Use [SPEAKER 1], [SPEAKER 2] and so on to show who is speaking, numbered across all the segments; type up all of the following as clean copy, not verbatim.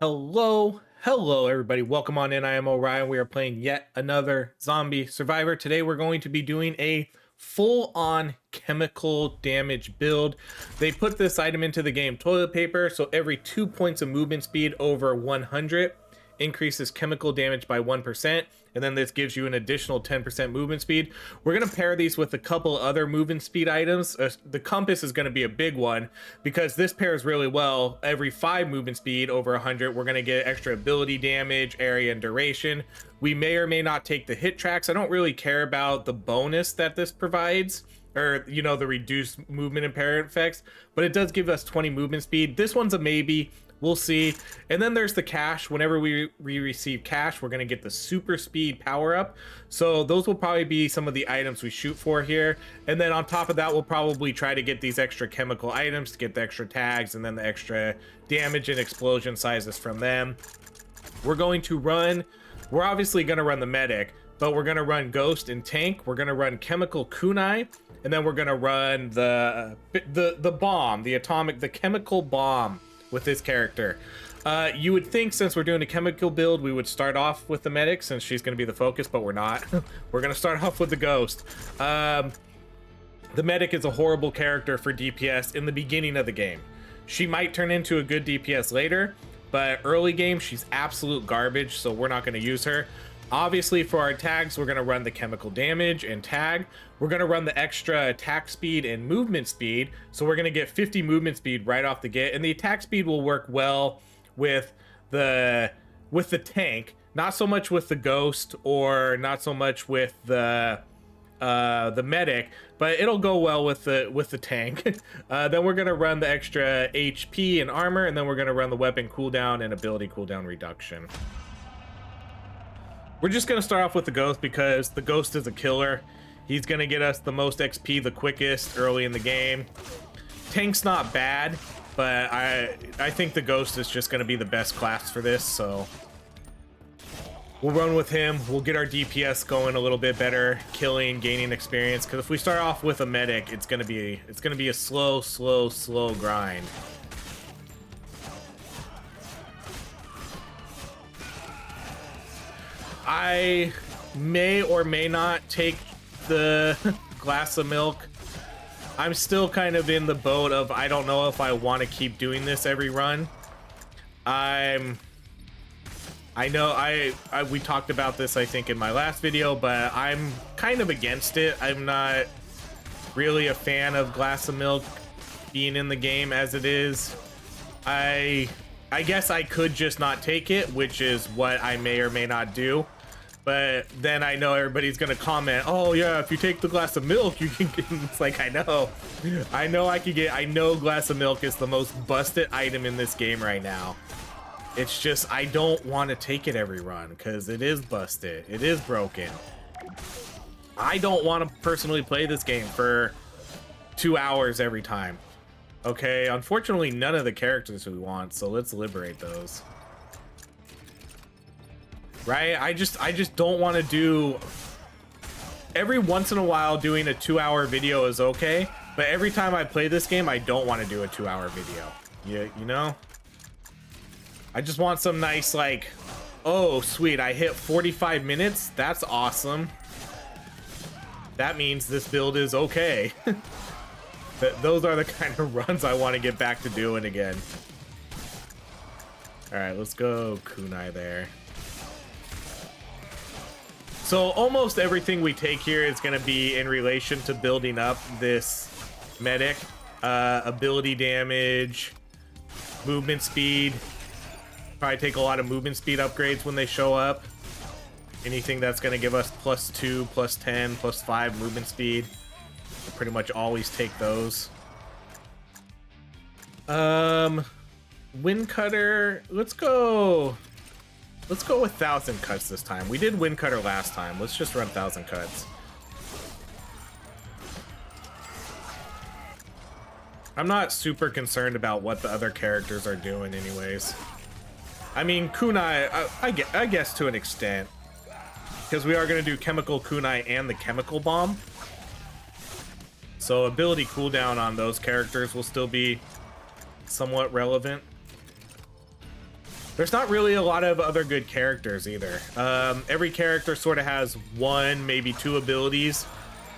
[SPEAKER 1] Hello everybody, welcome on in. I am Orion. We are playing yet another zombie survivor. Today we're going to be doing a full-on chemical damage build. They put this item into the game, toilet paper, so every 2 points of movement speed over 100 increases chemical damage by 1%, and then this gives you an additional 10% movement speed. We're going to pair these with a couple other movement speed items. The compass is going to be a big one because this pairs really well. Every 5 movement speed over 100, we're going to get extra ability damage, area, and duration. We may or may not take the hit tracks. I don't really care about the bonus that this provides, or you know, the reduced movement impairment effects, but it does give us 20 movement speed. This one's a maybe. We'll see. And then there's the cash. Whenever we receive cash, we're going to get the super speed power up. So those will probably be some of the items we shoot for here. And then on top of that, we'll probably try to get these extra chemical items to get the extra tags and then the extra damage and explosion sizes from them. We're obviously going to run the medic, but we're going to run ghost and tank. We're going to run chemical kunai, and then we're going to run the bomb, the chemical bomb with this character. You would think since we're doing a chemical build, we would start off with the medic since she's going to be the focus, but we're not. We're going to start off with the ghost. The medic is a horrible character for DPS in the beginning of the game. She might turn into a good DPS later, but early game, she's absolute garbage, so we're not going to use her. Obviously, for our tags, we're going to run the chemical damage and tag. We're going to run the extra attack speed and movement speed. So we're going to get 50 movement speed right off the get. And the attack speed will work well with the tank. Not so much with the ghost or not so much with the medic, but it'll go well with the tank. Then we're going to run the extra HP and armor, and then we're going to run the weapon cooldown and ability cooldown reduction. We're just going to start off with the ghost because the ghost is a killer. He's going to get us the most XP the quickest early in the game. Tank's not bad, but I think the ghost is just going to be the best class for this, so we'll run with him. We'll get our DPS going a little bit better, killing, gaining experience, because if we start off with a medic, it's going to be a slow grind. I may or may not take the glass of milk. I'm still kind of in the boat of I don't know if I want to keep doing this every run. I know we talked about this I think in my last video, but I'm kind of against it. I'm not really a fan of glass of milk being in the game as it is. I guess I could just not take it, which is what I may or may not do. But then I know everybody's gonna comment, oh yeah, if you take the glass of milk, you can get, it's like, I know I know glass of milk is the most busted item in this game right now. It's just, I don't want to take it every run because it is busted. It is broken. I don't want to personally play this game for 2 hours every time. Okay, unfortunately, none of the characters we want, so let's liberate those. Right? I just don't want to do... Every once in a while, doing a 2-hour video is okay, but every time I play this game, I don't want to do a 2-hour video. You know? I just want some nice, like, oh, sweet, I hit 45 minutes? That's awesome. That means this build is okay. Those are the kind of runs I want to get back to doing again. Alright, let's go kunai there. So almost everything we take here is going to be in relation to building up this medic. Ability damage, movement speed. Probably take a lot of movement speed upgrades when they show up. Anything that's going to give us +2, +10, +5 movement speed. I pretty much always take those. Wind cutter. Let's go with 1,000 cuts this time. We did wind cutter last time. Let's just run 1,000 cuts. I'm not super concerned about what the other characters are doing anyways. I mean, kunai, I guess to an extent, because we are going to do chemical kunai and the chemical bomb. So ability cooldown on those characters will still be somewhat relevant. There's not really a lot of other good characters either. Every character sort of has one, maybe two abilities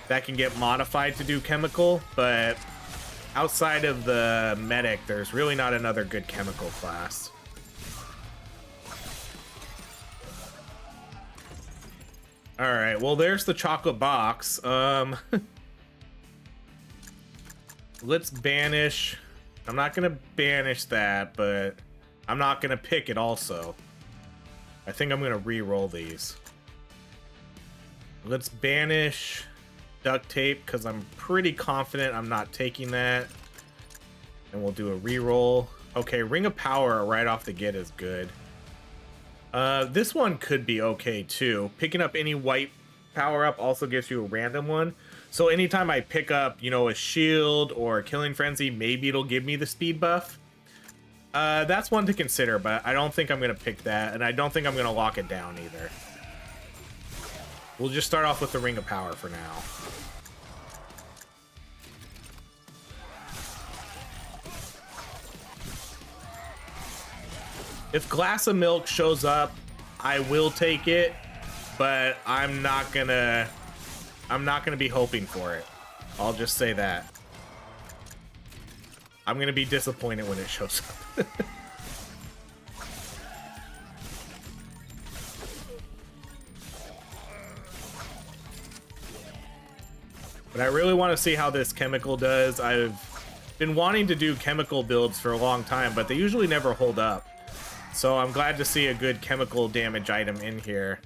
[SPEAKER 1] that can get modified to do chemical, but outside of the medic, there's really not another good chemical class. All right, well, there's the chocolate box. Let's banish. I'm not gonna banish that, but I'm not gonna pick it also. I think I'm gonna re-roll these. Let's banish duct tape because I'm pretty confident I'm not taking that. And we'll do a re-roll. Okay, Ring of Power right off the get is good. This one could be okay too. Picking up any white power up also gives you a random one. So anytime I pick up, you know, a shield or a killing frenzy, maybe it'll give me the speed buff. That's one to consider, but I don't think I'm gonna pick that, and I don't think I'm gonna lock it down either. We'll just start off with the Ring of Power for now. If Glass of Milk shows up, I will take it, but I'm not gonna be hoping for it. I'll just say that. I'm gonna be disappointed when it shows up. But I really want to see how this chemical does. I've been wanting to do chemical builds for a long time, but they usually never hold up. So I'm glad to see a good chemical damage item in here.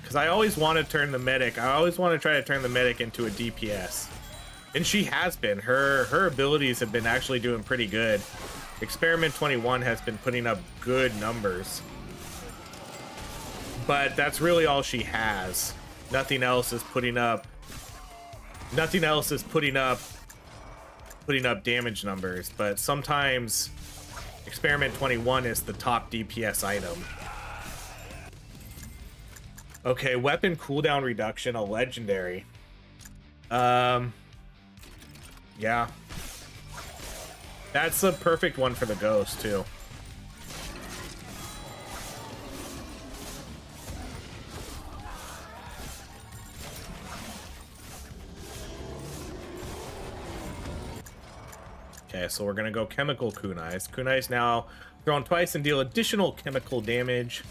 [SPEAKER 1] Because I always want to turn the medic. I always want to try to turn the medic into a DPS. And she has been. Her abilities have been actually doing pretty good. Experiment 21 has been putting up good numbers. But that's really all she has. Nothing else is putting up damage numbers, but sometimes Experiment 21 is the top DPS item. Okay, weapon cooldown reduction, a legendary. Yeah. That's a perfect one for the ghost, too. Okay, so we're gonna go chemical kunais. Kunais now thrown twice and deal additional chemical damage.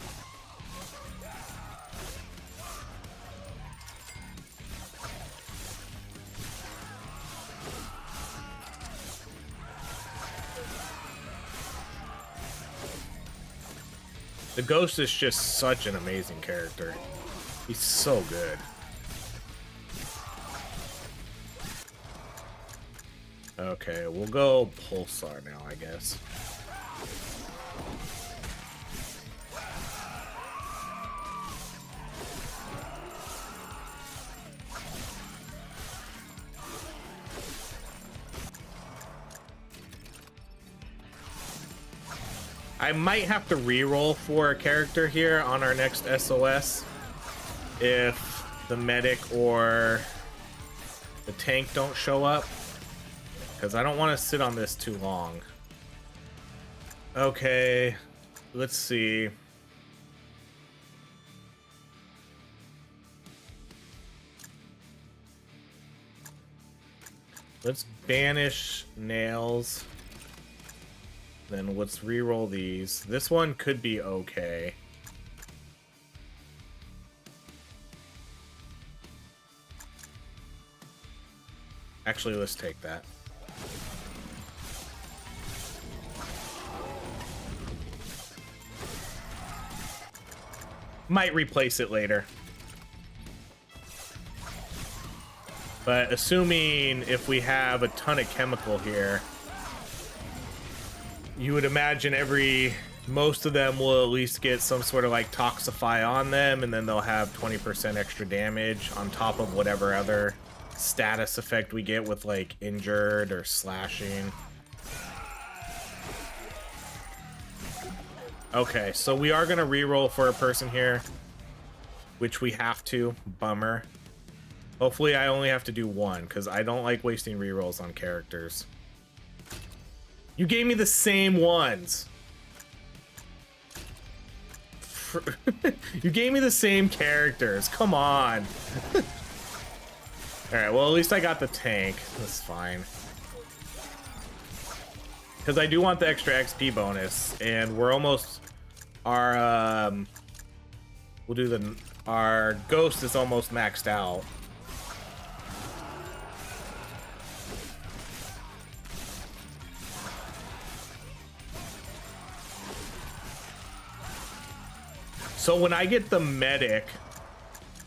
[SPEAKER 1] The ghost is just such an amazing character. He's so good. Okay, we'll go Pulsar now, I guess. I might have to reroll for a character here on our next SOS if the medic or the tank don't show up, because I don't want to sit on this too long. Okay, let's see. Let's banish nails. Then let's re-roll these. This one could be okay. Actually, let's take that. Might replace it later. But assuming if we have a ton of chemical here, you would imagine most of them will at least get some sort of like Toxify on them, and then they'll have 20% extra damage on top of whatever other status effect we get with like injured or slashing. Okay, so we are gonna reroll for a person here, which we have to. Bummer. Hopefully I only have to do one, because I don't like wasting rerolls on characters. You gave me the same ones. You gave me the same characters. Come on. Alright, well, at least I got the tank. That's fine. Because I do want the extra XP bonus. And we're almost... Our, we'll do the... Our ghost is almost maxed out. So when I get the medic,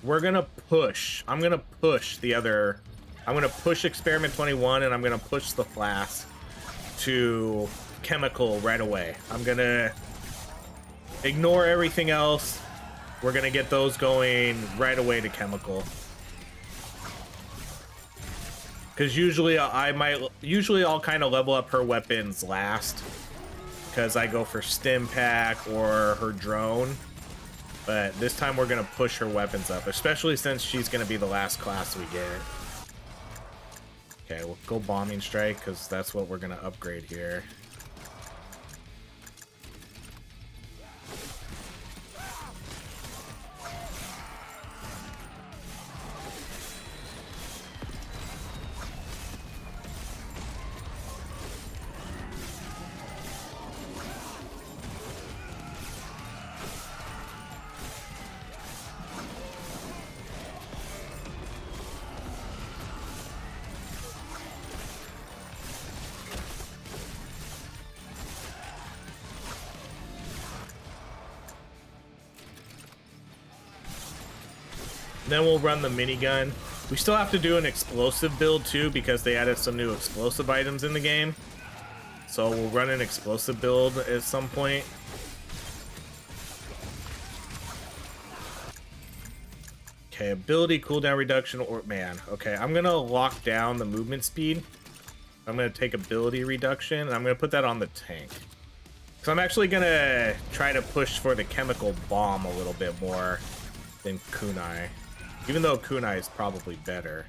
[SPEAKER 1] we're gonna push. I'm gonna push the other. I'm gonna push Experiment 21 and I'm gonna push the flask to chemical right away. I'm gonna ignore everything else. We're gonna get those going right away to chemical. Because usually I'll kind of level up her weapons last. Because I go for stim pack or her drone. But this time we're going to push her weapons up, especially since she's going to be the last class we get. Okay, we'll go bombing strike because that's what we're going to upgrade here. Then we'll run the minigun. We still have to do an explosive build too because they added some new explosive items in the game. So we'll run an explosive build at some point. Okay, ability cooldown reduction or man. Okay, I'm gonna lock down the movement speed. I'm gonna take ability reduction and I'm gonna put that on the tank. So I'm actually gonna try to push for the chemical bomb a little bit more than kunai. Even though kunai is probably better.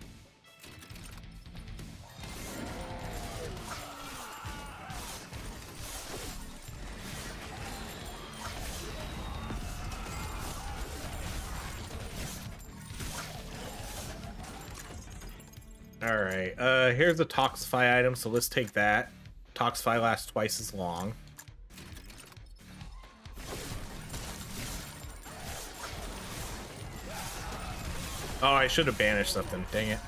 [SPEAKER 1] Alright, here's a Toxify item, so let's take that. Toxify lasts twice as long. Oh, I should have banished something. Dang it.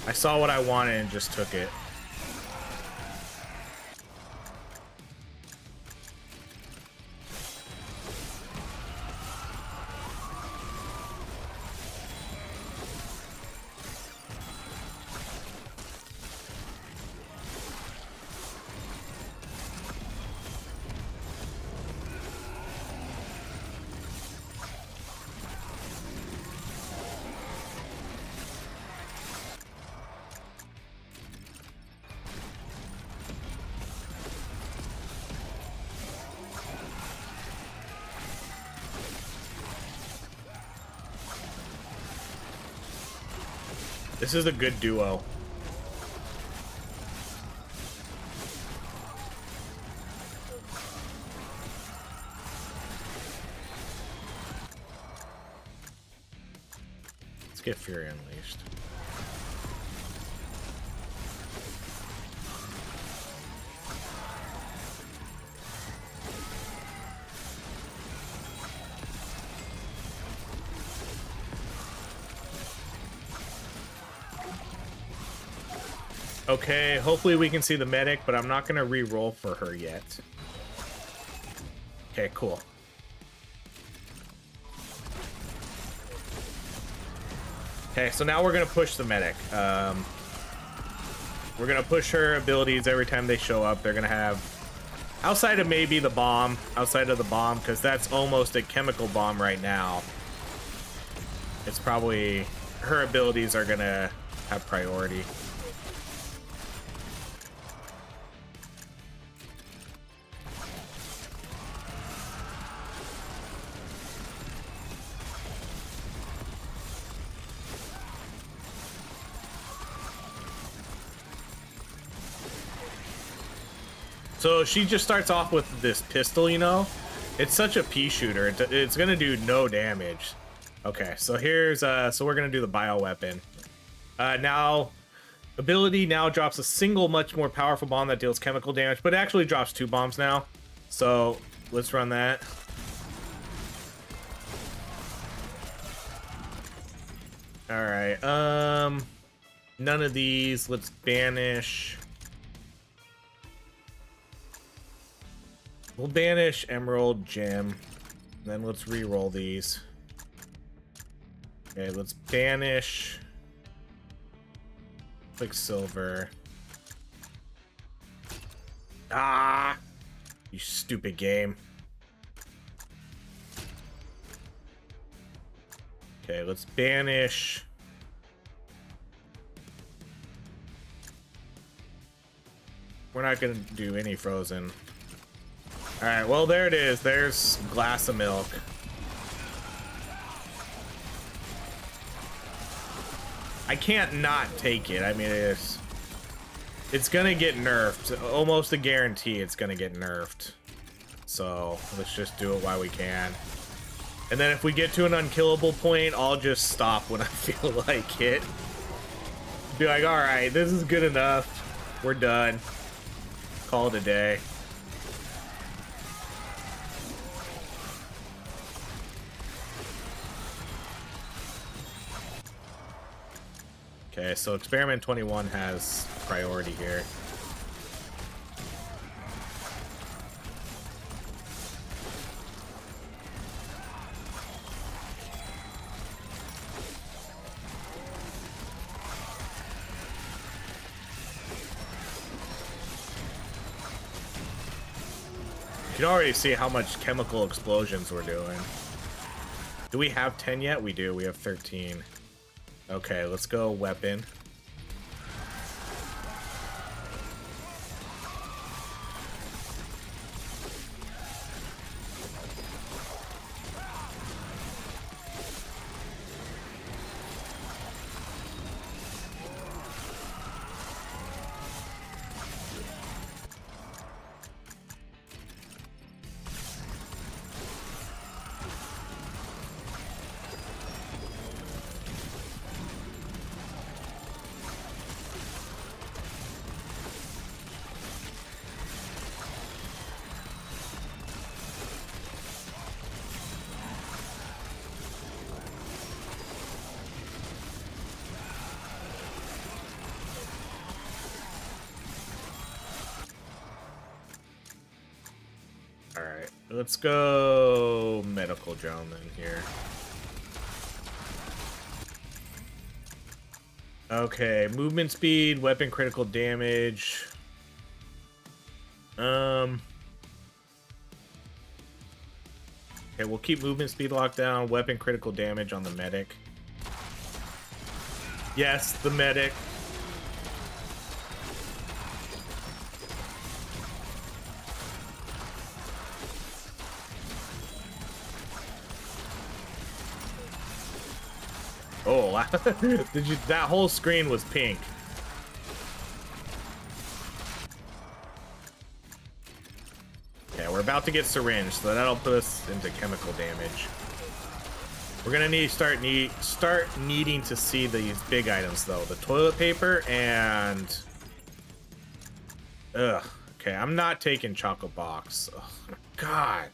[SPEAKER 1] I saw what I wanted and just took it. This is a good duo. Let's get Fury Unleashed. Okay, hopefully we can see the medic, but I'm not gonna re-roll for her yet. Okay, cool. Okay, so now we're gonna push the medic. We're gonna push her abilities every time they show up. They're gonna have, outside of maybe the bomb, because that's almost a chemical bomb right now. It's probably, her abilities are gonna have priority. So she just starts off with this pistol, you know? It's such a pea shooter. It's gonna do no damage. Okay, so here's, so we're gonna do the bioweapon. Now, ability now drops a single much more powerful bomb that deals chemical damage, but it actually drops 2 bombs now. So let's run that. All right, none of these. Let's banish. We'll banish Emerald, Gem, then let's re-roll these. Okay, let's banish Quicksilver. Ah, you stupid game. Okay, let's banish. We're not gonna do any frozen. All right, well, there it is. There's glass of milk. I can't not take it. I mean, it's gonna get nerfed. Almost a guarantee it's gonna get nerfed. So let's just do it while we can. And then if we get to an unkillable point, I'll just stop when I feel like it. Be like, all right, this is good enough. We're done. Call it a day. Okay, so Experiment 21 has priority here. You can already see how much chemical explosions we're doing. Do we have 10 yet? We do. We have 13. Okay, let's go weapon. Alright, let's go medical gentleman here. Okay, movement speed, weapon critical damage. Okay, we'll keep movement speed locked down, weapon critical damage on the medic. Yes, the medic. Oh, did you? That whole screen was pink. Yeah, we're about to get syringed, so that'll put us into chemical damage. We're gonna need start needing to see these big items though, the toilet paper and okay, I'm not taking chocolate box. Oh, God.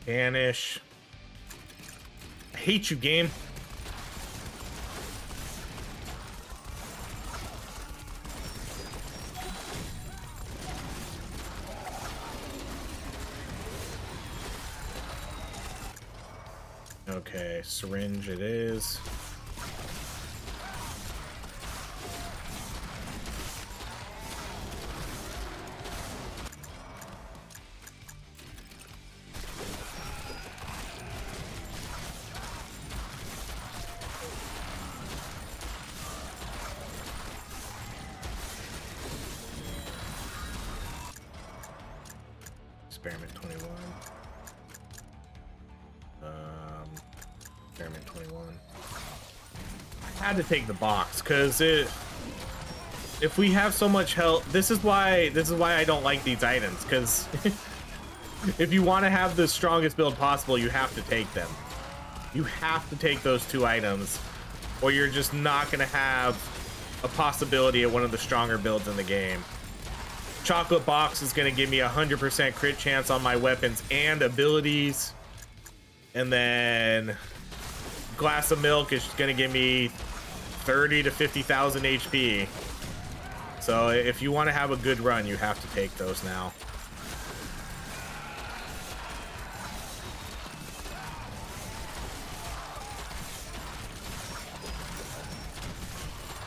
[SPEAKER 1] Banish. I hate you, game. Okay, syringe it is. Experiment 21. Experiment 21. I had to take the box because if we have so much health, this is why I don't like these items, because if you want to have the strongest build possible, you have to take them. You have to take those two items, or you're just not going to have a possibility of one of the stronger builds in the game. Chocolate box is going to give me 100% crit chance on my weapons and abilities, and then glass of milk is going to give me 30 to 50,000 HP. So if you want to have a good run, you have to take those now.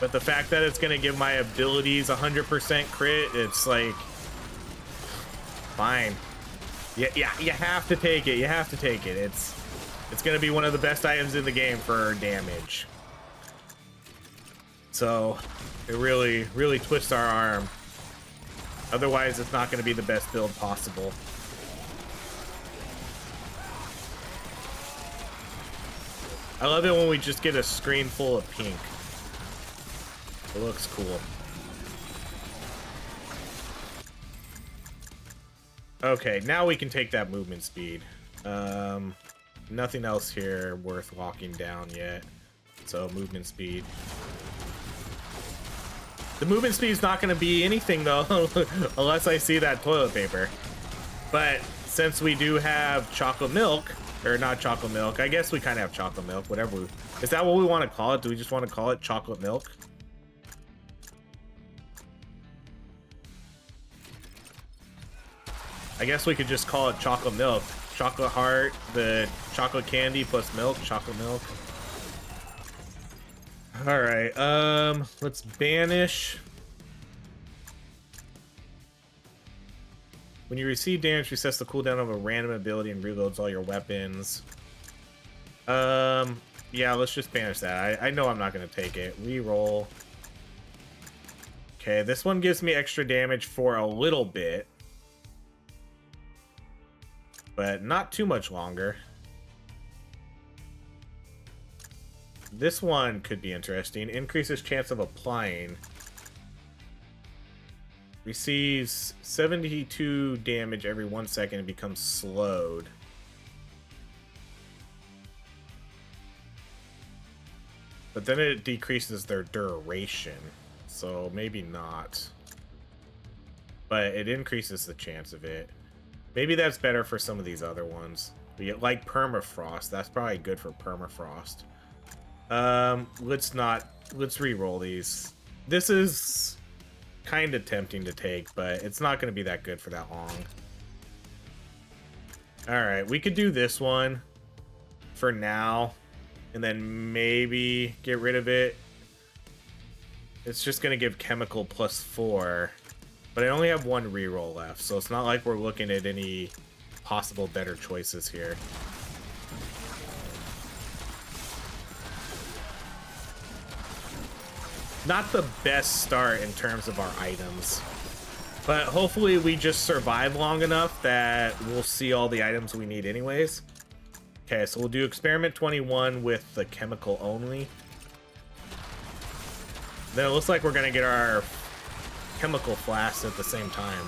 [SPEAKER 1] But the fact that it's going to give my abilities 100% crit, it's like, fine. Yeah, you have to take it. You have to take it. It's going to be one of the best items in the game for damage. So it really twists our arm. Otherwise, it's not going to be the best build possible. I love it when we just get a screen full of pink. It looks cool. Okay, now we can take that movement speed. Nothing else here worth locking down yet. So movement speed. The movement speed is not going to be anything though, unless I see that toilet paper. But since we do have chocolate milk, or not chocolate milk, I guess we kind of have chocolate milk, whatever. Is that what we want to call it? Do we just want to call it chocolate milk? I guess we could just call it chocolate milk. Chocolate heart, the chocolate candy plus milk, chocolate milk. All right, let's banish. When you receive damage, resets the cooldown of a random ability and reloads all your weapons. Yeah, let's just banish that. I know I'm not gonna take it. Reroll. Okay, this one gives me extra damage for a little bit, but not too much longer. This one could be interesting. Increases chance of applying. Receives 72 damage every 1 second and becomes slowed. But then it decreases their duration, so maybe not. But it increases the chance of it. Maybe that's better for some of these other ones. We get, like permafrost. That's probably good for permafrost. Let's re-roll these. This is kind of tempting to take, but it's not going to be that good for that long. All right, we could do this one for now, and then maybe get rid of it. It's just going to give chemical +4, but I only have one re-roll left, so it's not like we're looking at any possible better choices here. Not the best start in terms of our items, but hopefully we just survive long enough that we'll see all the items we need anyways. Okay, so we'll do experiment 21 with the chemical only. Then it looks like we're gonna get our chemical flasks at the same time.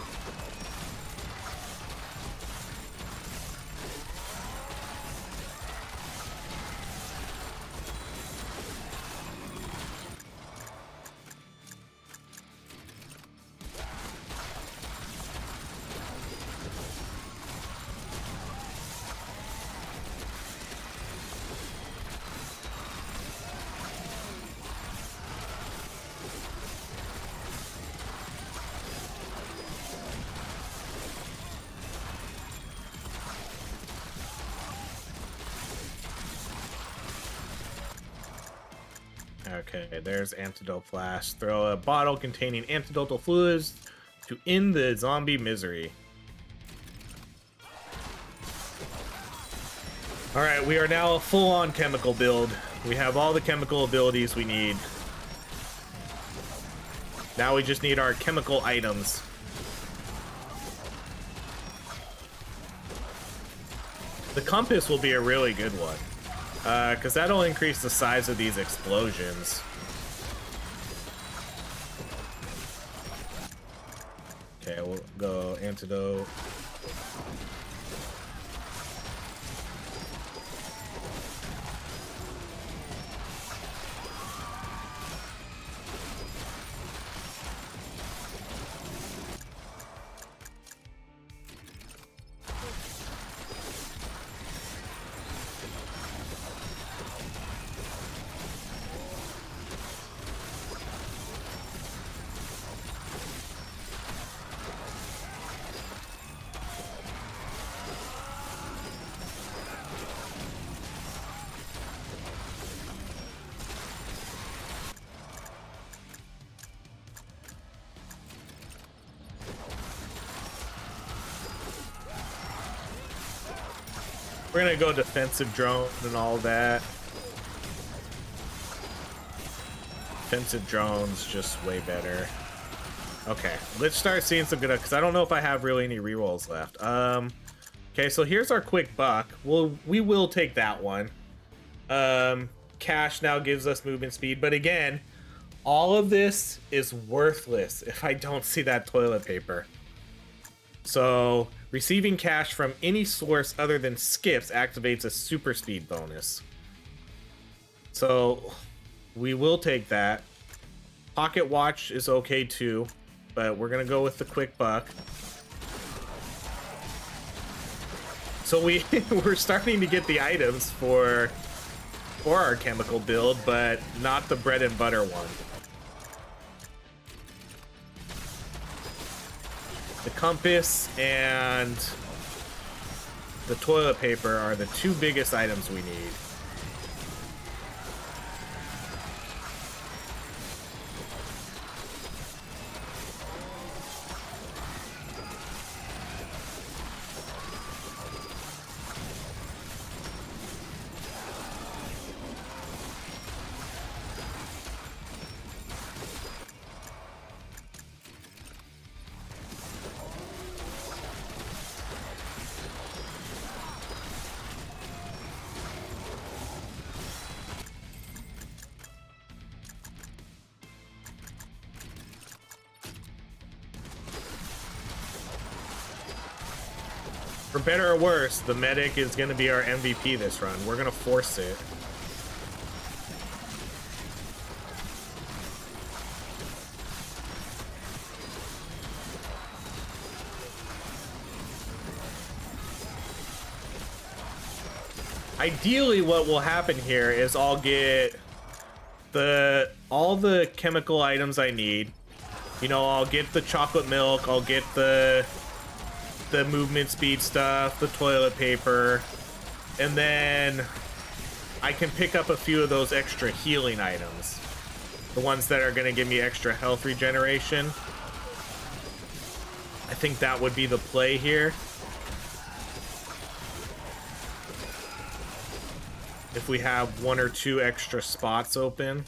[SPEAKER 1] Okay, there's antidote flash. Throw a bottle containing antidotal fluids to end the zombie misery. Alright, we are now a full-on chemical build. We have all the chemical abilities we need. Now we just need our chemical items. The compass will be a really good one, because that'll increase the size of these explosions. Okay, we'll go antidote. We're gonna go defensive drone and all that. Defensive drone's just way better. Okay, let's start seeing some good, because I don't know if I have really any rerolls left. Okay, so here's our quick buck. We will take that one. Cash now gives us movement speed, but again, all of this is worthless if I don't see that toilet paper. So receiving cash from any source other than skips activates a super speed bonus. So we will take that. Pocket watch is okay too, but we're gonna go with the quick buck. So we're starting to get the items for our chemical build, but not the bread and butter one. The compass and the toilet paper are the two biggest items we need. For better or worse, the medic is going to be our MVP this run. We're going to force it. Ideally, what will happen here is I'll get all the chemical items I need. You know, I'll get the chocolate milk, I'll get the movement speed stuff, the toilet paper, and then I can pick up a few of those extra healing items. The ones that are going to give me extra health regeneration. I think that would be the play here. If we have one or two extra spots open.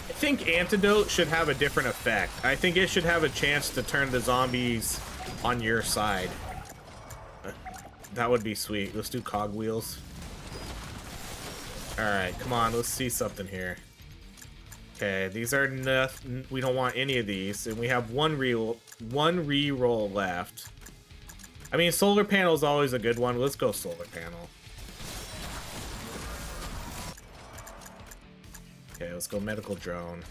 [SPEAKER 1] I think antidote should have a different effect. I think it should have a chance to turn the zombies on your side. That would be sweet. Let's do cogwheels. Alright, come on, let's see something here. Okay, these are nothing. We don't want any of these, and we have one re-roll left. I mean, solar panel is always a good one. Let's go solar panel. Okay, let's go medical drone.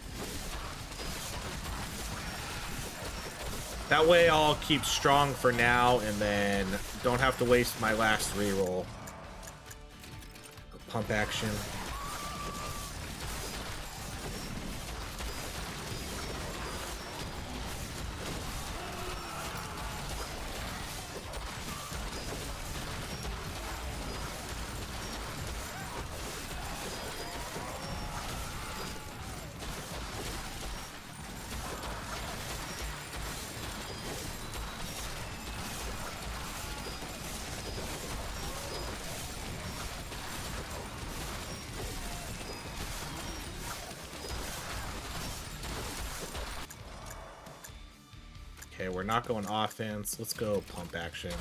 [SPEAKER 1] That way I'll keep strong for now and then don't have to waste my last reroll. Pump action. Okay, we're not going offense. Let's go pump action.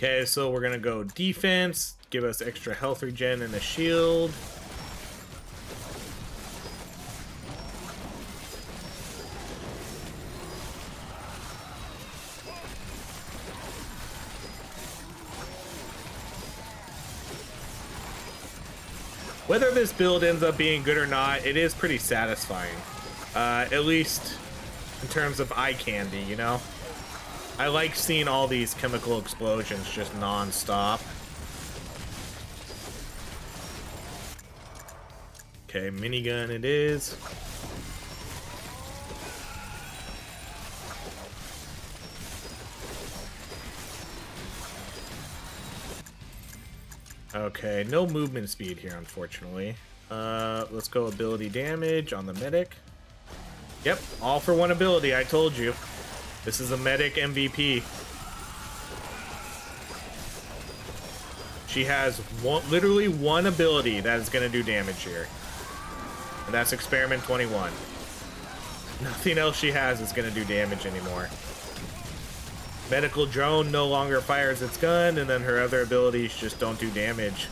[SPEAKER 1] Okay, so we're gonna go defense, give us extra health regen and a shield. Whether this build ends up being good or not, it is pretty satisfying. At least in terms of eye candy, you know? I like seeing all these chemical explosions just non-stop. Okay, minigun it is. Okay, no movement speed here, unfortunately. Let's go ability damage on the medic. Yep, all for one ability, I told you. This is a medic MVP. She has literally one ability that is going to do damage here. And that's Experiment 21. Nothing else she has is going to do damage anymore. Medical drone no longer fires its gun, and then her other abilities just don't do damage.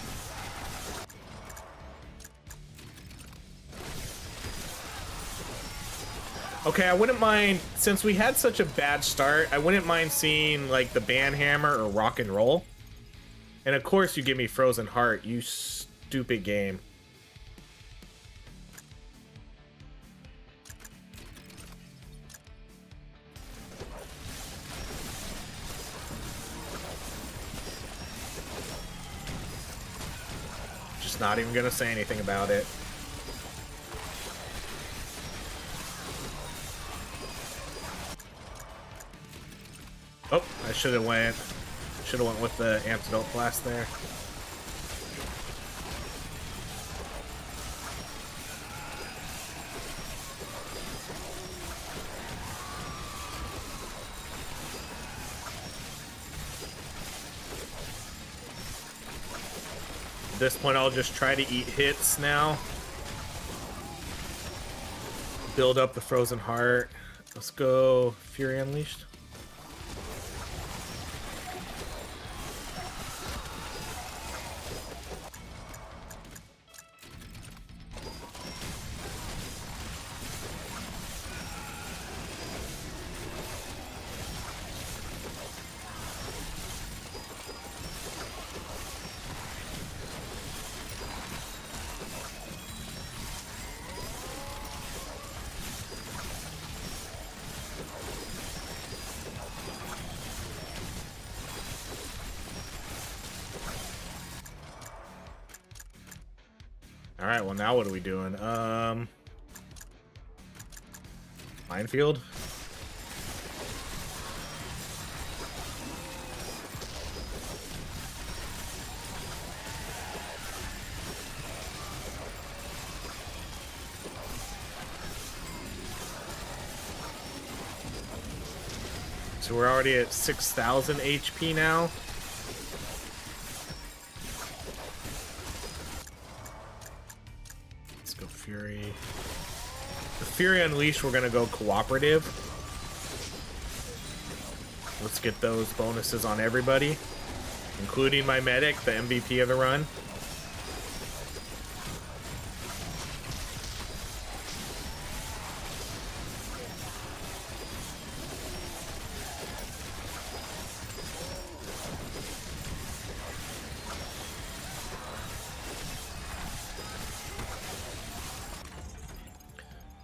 [SPEAKER 1] Okay, I wouldn't mind, since we had such a bad start, I wouldn't mind seeing like the Banhammer or Rock and Roll. And of course you give me Frozen Heart, you stupid game. Just not even gonna say anything about it. Oh, I should have went with the antidote blast there. At this point, I'll just try to eat hits now. Build up the Frozen Heart. Let's go Fury Unleashed. All right, well now what are we doing? Minefield? So we're already at 6,000 HP now. Let's go Fury. The Fury Unleashed, we're gonna go cooperative. Let's get those bonuses on everybody, including my medic, the MVP of the run.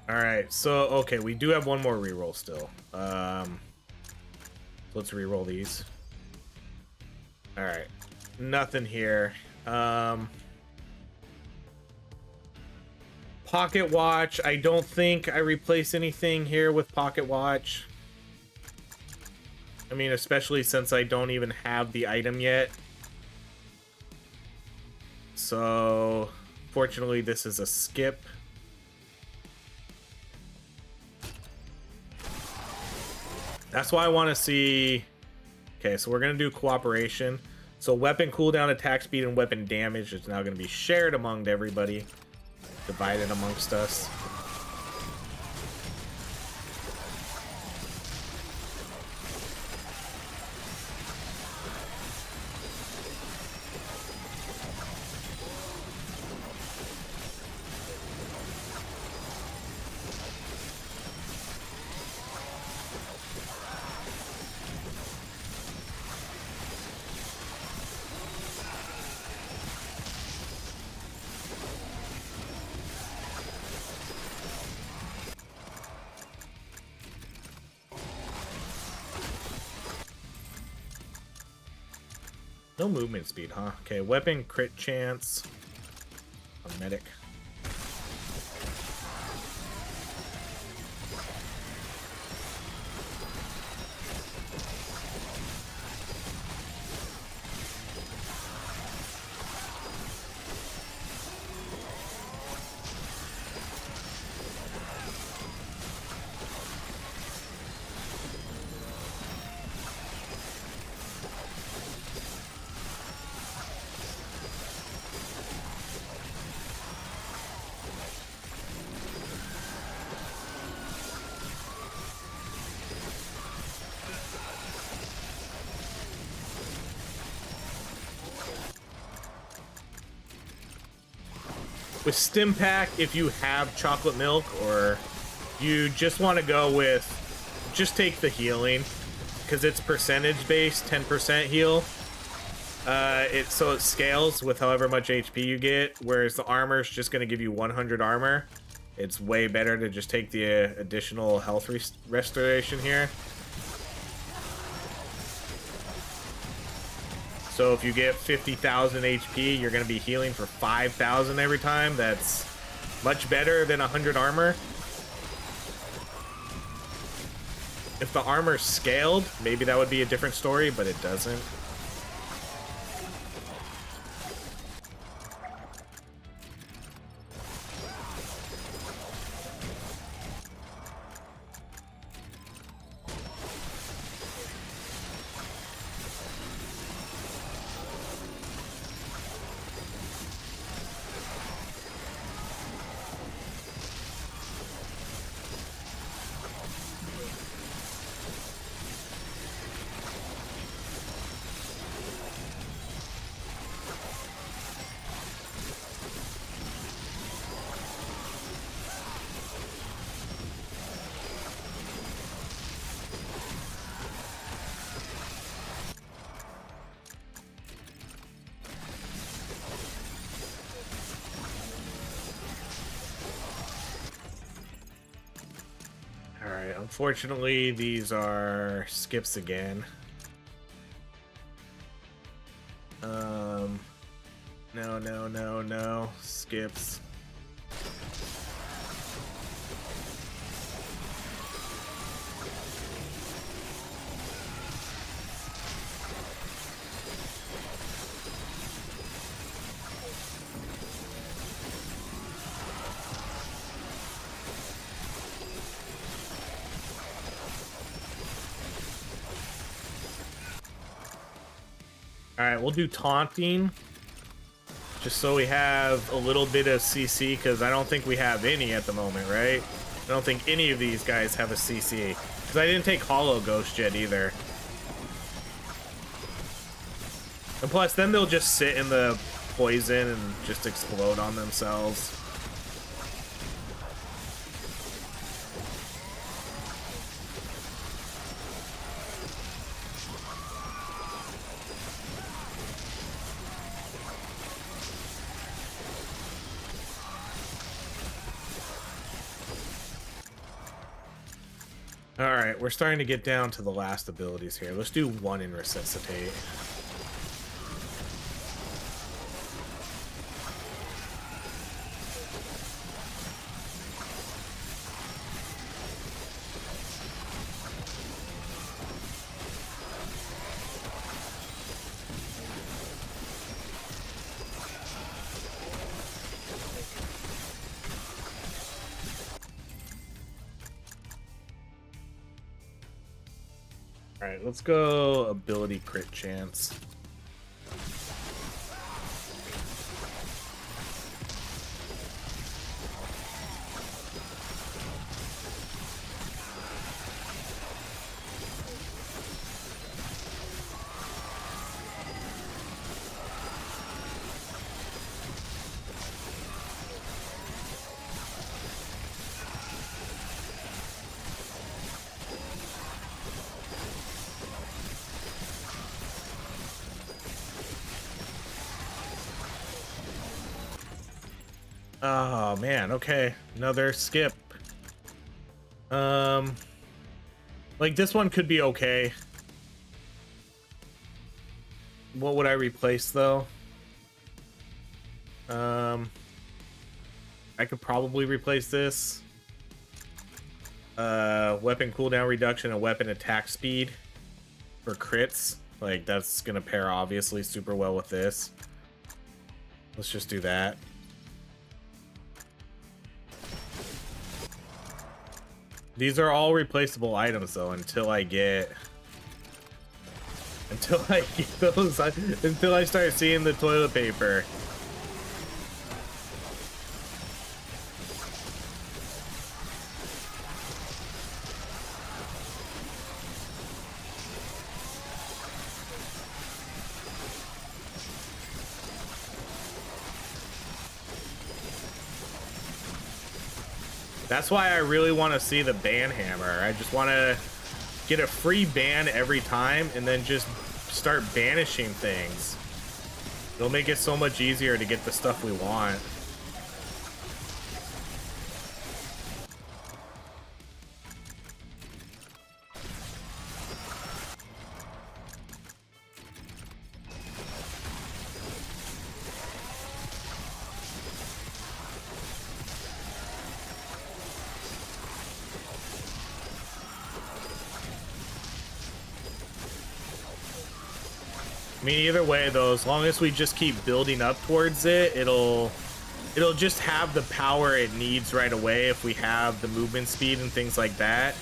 [SPEAKER 1] Alright, so, okay, we do have one more reroll still. Let's reroll these. Alright, nothing here. Pocket Watch, I don't think I replace anything here with Pocket Watch. I mean, especially since I don't even have the item yet. So, fortunately, this is a skip. That's why I want to see... Okay, so we're going to do cooperation. So weapon cooldown, attack speed, and weapon damage is now going to be shared among everybody. Divided amongst us. No movement speed, huh? Okay, weapon crit chance. A medic. With stim pack, if you have chocolate milk or you just want to go with, just take the healing because it's percentage based, 10% heal. So it scales with however much HP you get, whereas the armor is just going to give you 100 armor. It's way better to just take the additional health restoration here. So if you get 50,000 HP, you're going to be healing for 5,000 every time. That's much better than 100 armor. If the armor's scaled, maybe that would be a different story, but it doesn't. Unfortunately, these are skips again. No. Skips. Alright, we'll do taunting. Just so we have a little bit of CC, because I don't think we have any at the moment, right? I don't think any of these guys have a CC. Because I didn't take Hollow Ghost yet either. And plus, then they'll just sit in the poison and just explode on themselves. Alright, we're starting to get down to the last abilities here. Let's do one in Resuscitate. All right, let's go ability crit chance. Oh man, okay. Another skip. Like this one could be okay. What would I replace though? I could probably replace this. Weapon cooldown reduction and weapon attack speed for crits. Like that's gonna pair obviously super well with this. Let's just do that. These are all replaceable items though until I get those, until I start seeing the toilet paper. That's why I really want to see the ban hammer. I just want to get a free ban every time and then just start banishing things. It'll make it so much easier to get the stuff we want. I mean, either way though, as long as we just keep building up towards it, it'll just have the power it needs right away if we have the movement speed and things like that.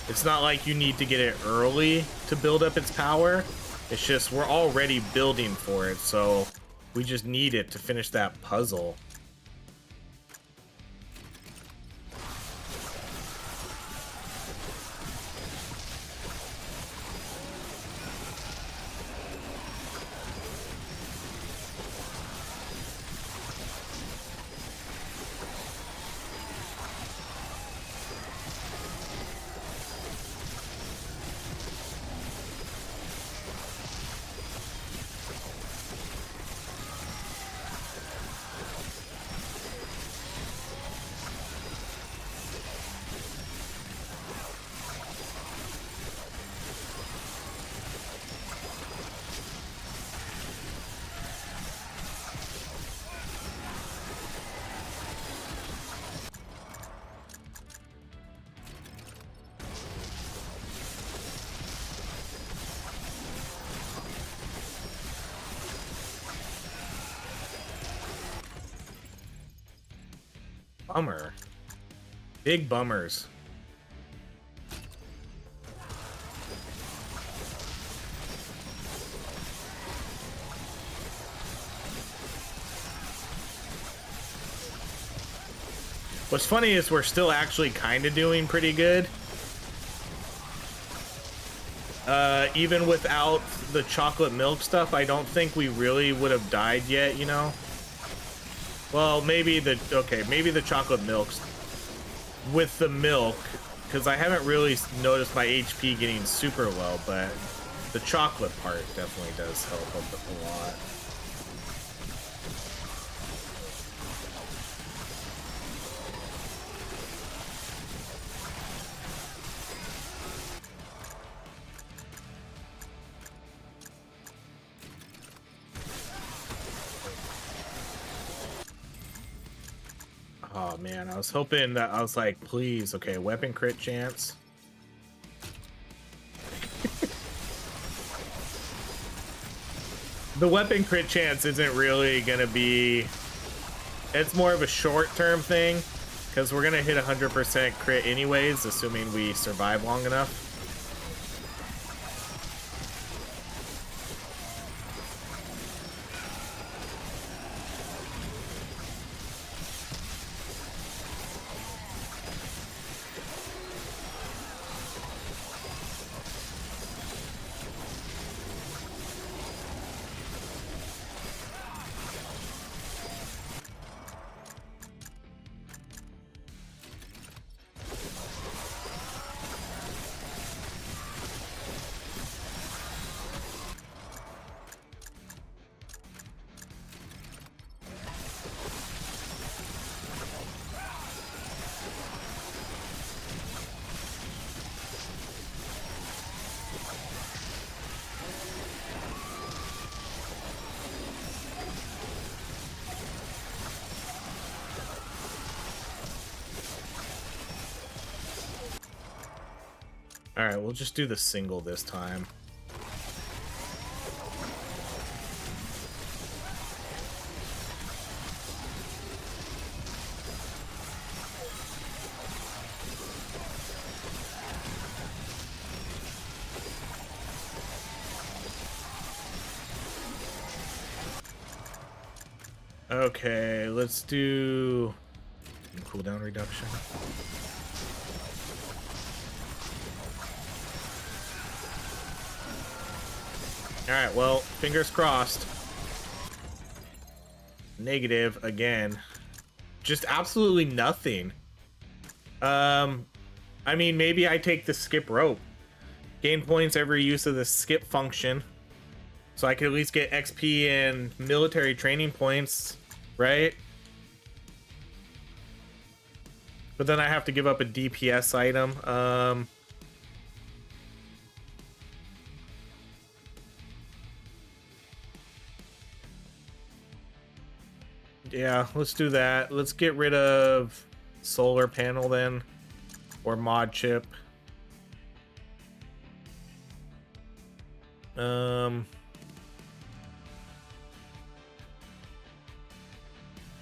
[SPEAKER 1] It's not like you need to get it early to build up its power. It's just we're already building for it, so we just need it to finish that puzzle. Bummer. Big bummers. What's funny is we're still actually kind of doing pretty good. Even without the chocolate milk stuff, I don't think we really would have died yet, you know? Well, maybe the chocolate milks with the milk, because I haven't really noticed my HP getting super low, but the chocolate part definitely does help a lot. Oh man, I was hoping that I was like, please, okay, weapon crit chance. The weapon crit chance isn't really gonna be, it's more of a short-term thing, because we're gonna hit 100% crit anyways, assuming we survive long enough. All right, we'll just do the single this time. Okay, let's do cooldown reduction. All right, well, fingers crossed. Negative again. Just absolutely nothing. I mean, maybe I take the skip rope. Gain points every use of the skip function. So I could at least get XP and military training points, right? But then I have to give up a DPS item. Yeah, let's do that. Let's get rid of solar panel then, or mod chip.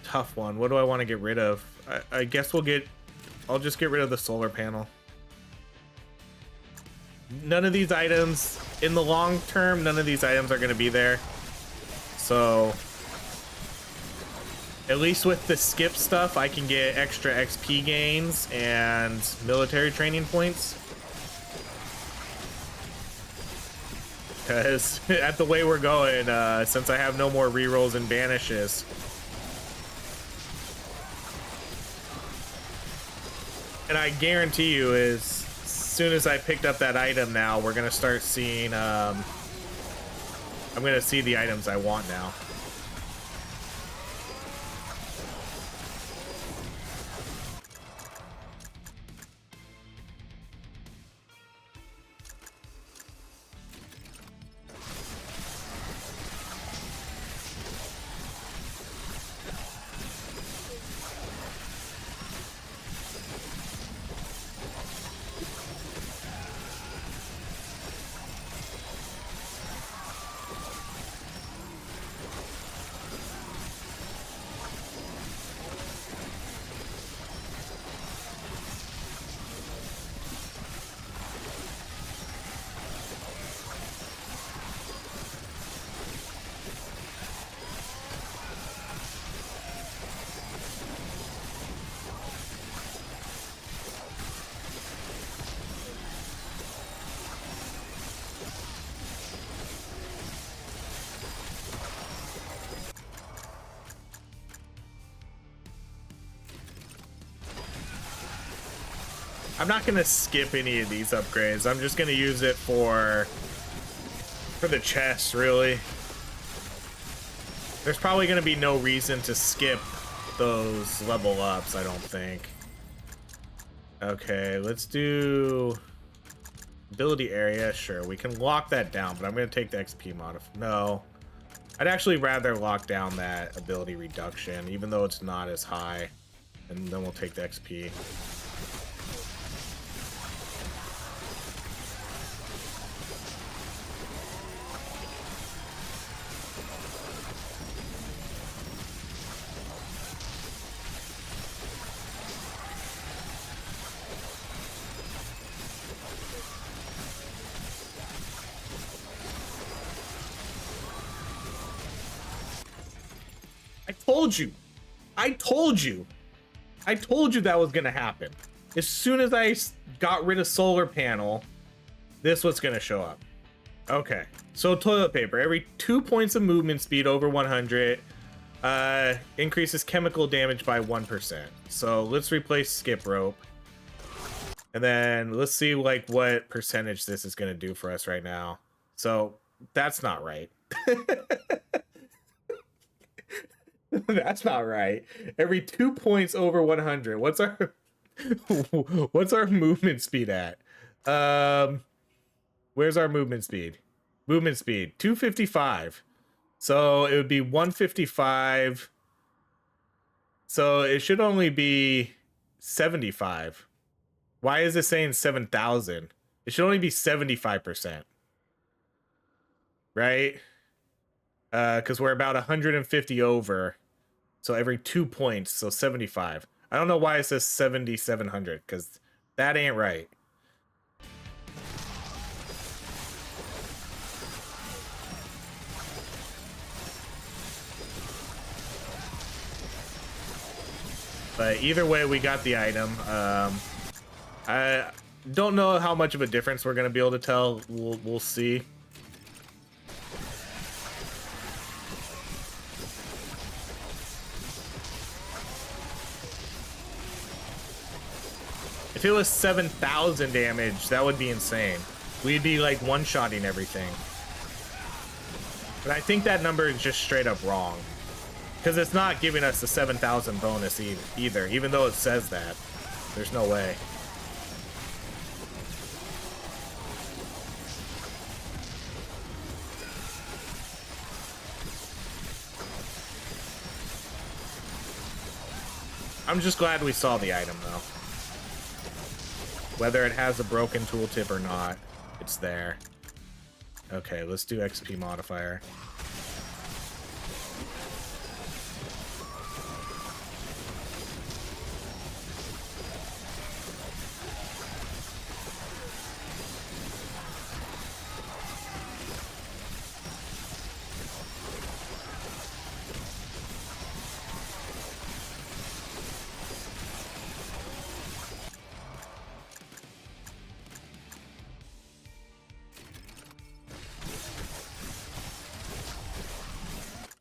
[SPEAKER 1] Tough one. What do I want to get rid of? I guess I'll just get rid of the solar panel. None of these items, in the long term, none of these items are going to be there. So, at least with the skip stuff, I can get extra XP gains and military training points. Because at the way we're going, since I have no more rerolls and banishes, and I guarantee you, as soon as I picked up that item now, we're gonna start seeing, I'm gonna see the items I want now. I'm not gonna skip any of these upgrades. I'm just gonna use it for the chest, really. There's probably gonna be no reason to skip those level ups, I don't think. Okay, let's do ability area. Sure, we can lock that down, but I'm gonna take the XP no, I'd actually rather lock down that ability reduction, even though it's not as high, and then we'll take the XP. I told you that was gonna happen. As soon as I got rid of solar panel, this was gonna show up. Okay, so toilet paper. Every 2 points of movement speed over 100 increases chemical damage by 1%. So let's replace skip rope. And then let's see like what percentage this is gonna do for us right now. So that's not right. That's not right. Every 2 points over 100. What's our movement speed at? Where's our movement speed? Movement speed 255. So it would be 155. So it should only be 75. Why is it saying 7,000? It should only be 75%. Right? Because we're about 150 over. So every 2 points, so 75. I don't know why it says 7,700, because that ain't right. But either way, we got the item. I don't know how much of a difference we're going to be able to tell. We'll see. If it was 7,000 damage, that would be insane. We'd be like one-shotting everything. But I think that number is just straight up wrong. Because it's not giving us the 7,000 bonus either, even though it says that. There's no way. I'm just glad we saw the item, though. Whether it has a broken tooltip or not, it's there. Okay, let's do XP modifier.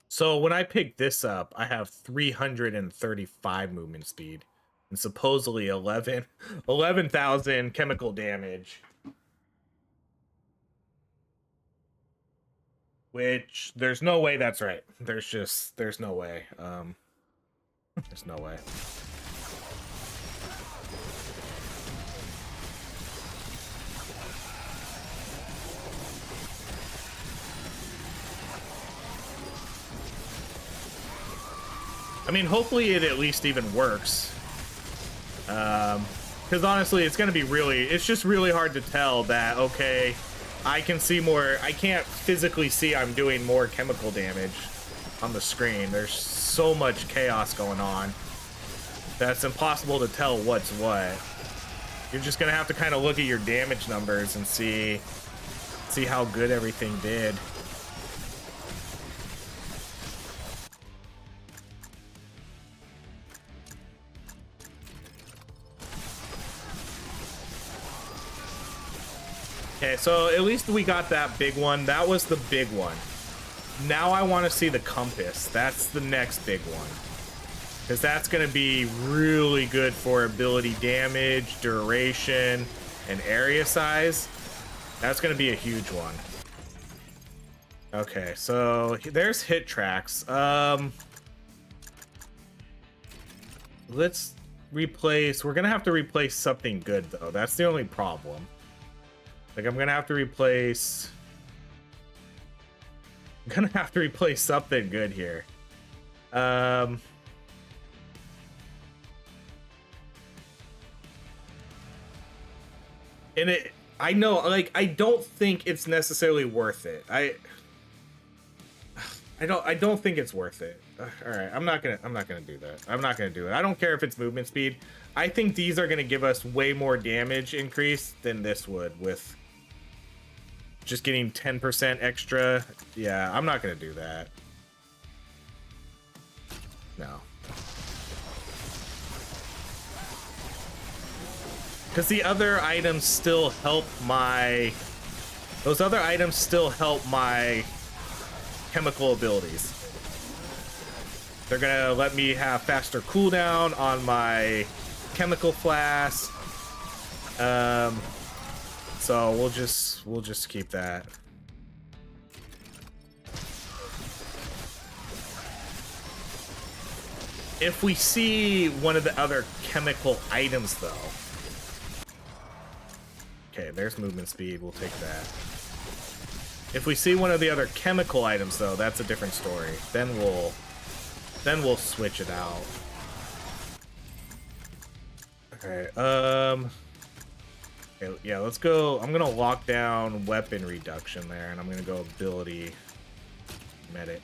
[SPEAKER 1] So when I pick this up, I have 335 movement speed and supposedly 11,000 chemical damage. Which there's no way that's right. There's no way. There's no way. I mean, hopefully it at least even works. Because honestly, it's going to be it's just really hard to tell that, okay, I can see more, I can't physically see I'm doing more chemical damage on the screen. There's so much chaos going on that's impossible to tell what's what. You're just going to have to kind of look at your damage numbers and see how good everything did. Okay, so at least we got that big one. That was the big one. Now I want to see the compass. That's the next big one. Because that's going to be really good for ability damage, duration, and area size. That's going to be a huge one. Okay, so there's hit tracks. Let's replace... We're going to have to replace something good, though. That's the only problem. Like, I'm gonna have to replace something good here. And I know, like, I don't think it's necessarily worth it. I don't think it's worth it. All right, I'm not gonna do that. I'm not gonna do it. I don't care if it's movement speed. I think these are gonna give us way more damage increase than this would with just getting 10% extra. Yeah, I'm not gonna do that. No. Because the other items still help my... Those other items still help my chemical abilities. They're gonna let me have faster cooldown on my chemical flask. So we'll just keep that. If we see one of the other chemical items, though. Okay, there's movement speed. We'll take that. If we see one of the other chemical items, though, that's a different story. Then we'll switch it out. Okay. Okay, yeah, let's go. I'm gonna lock down weapon reduction there, and I'm gonna go ability medic.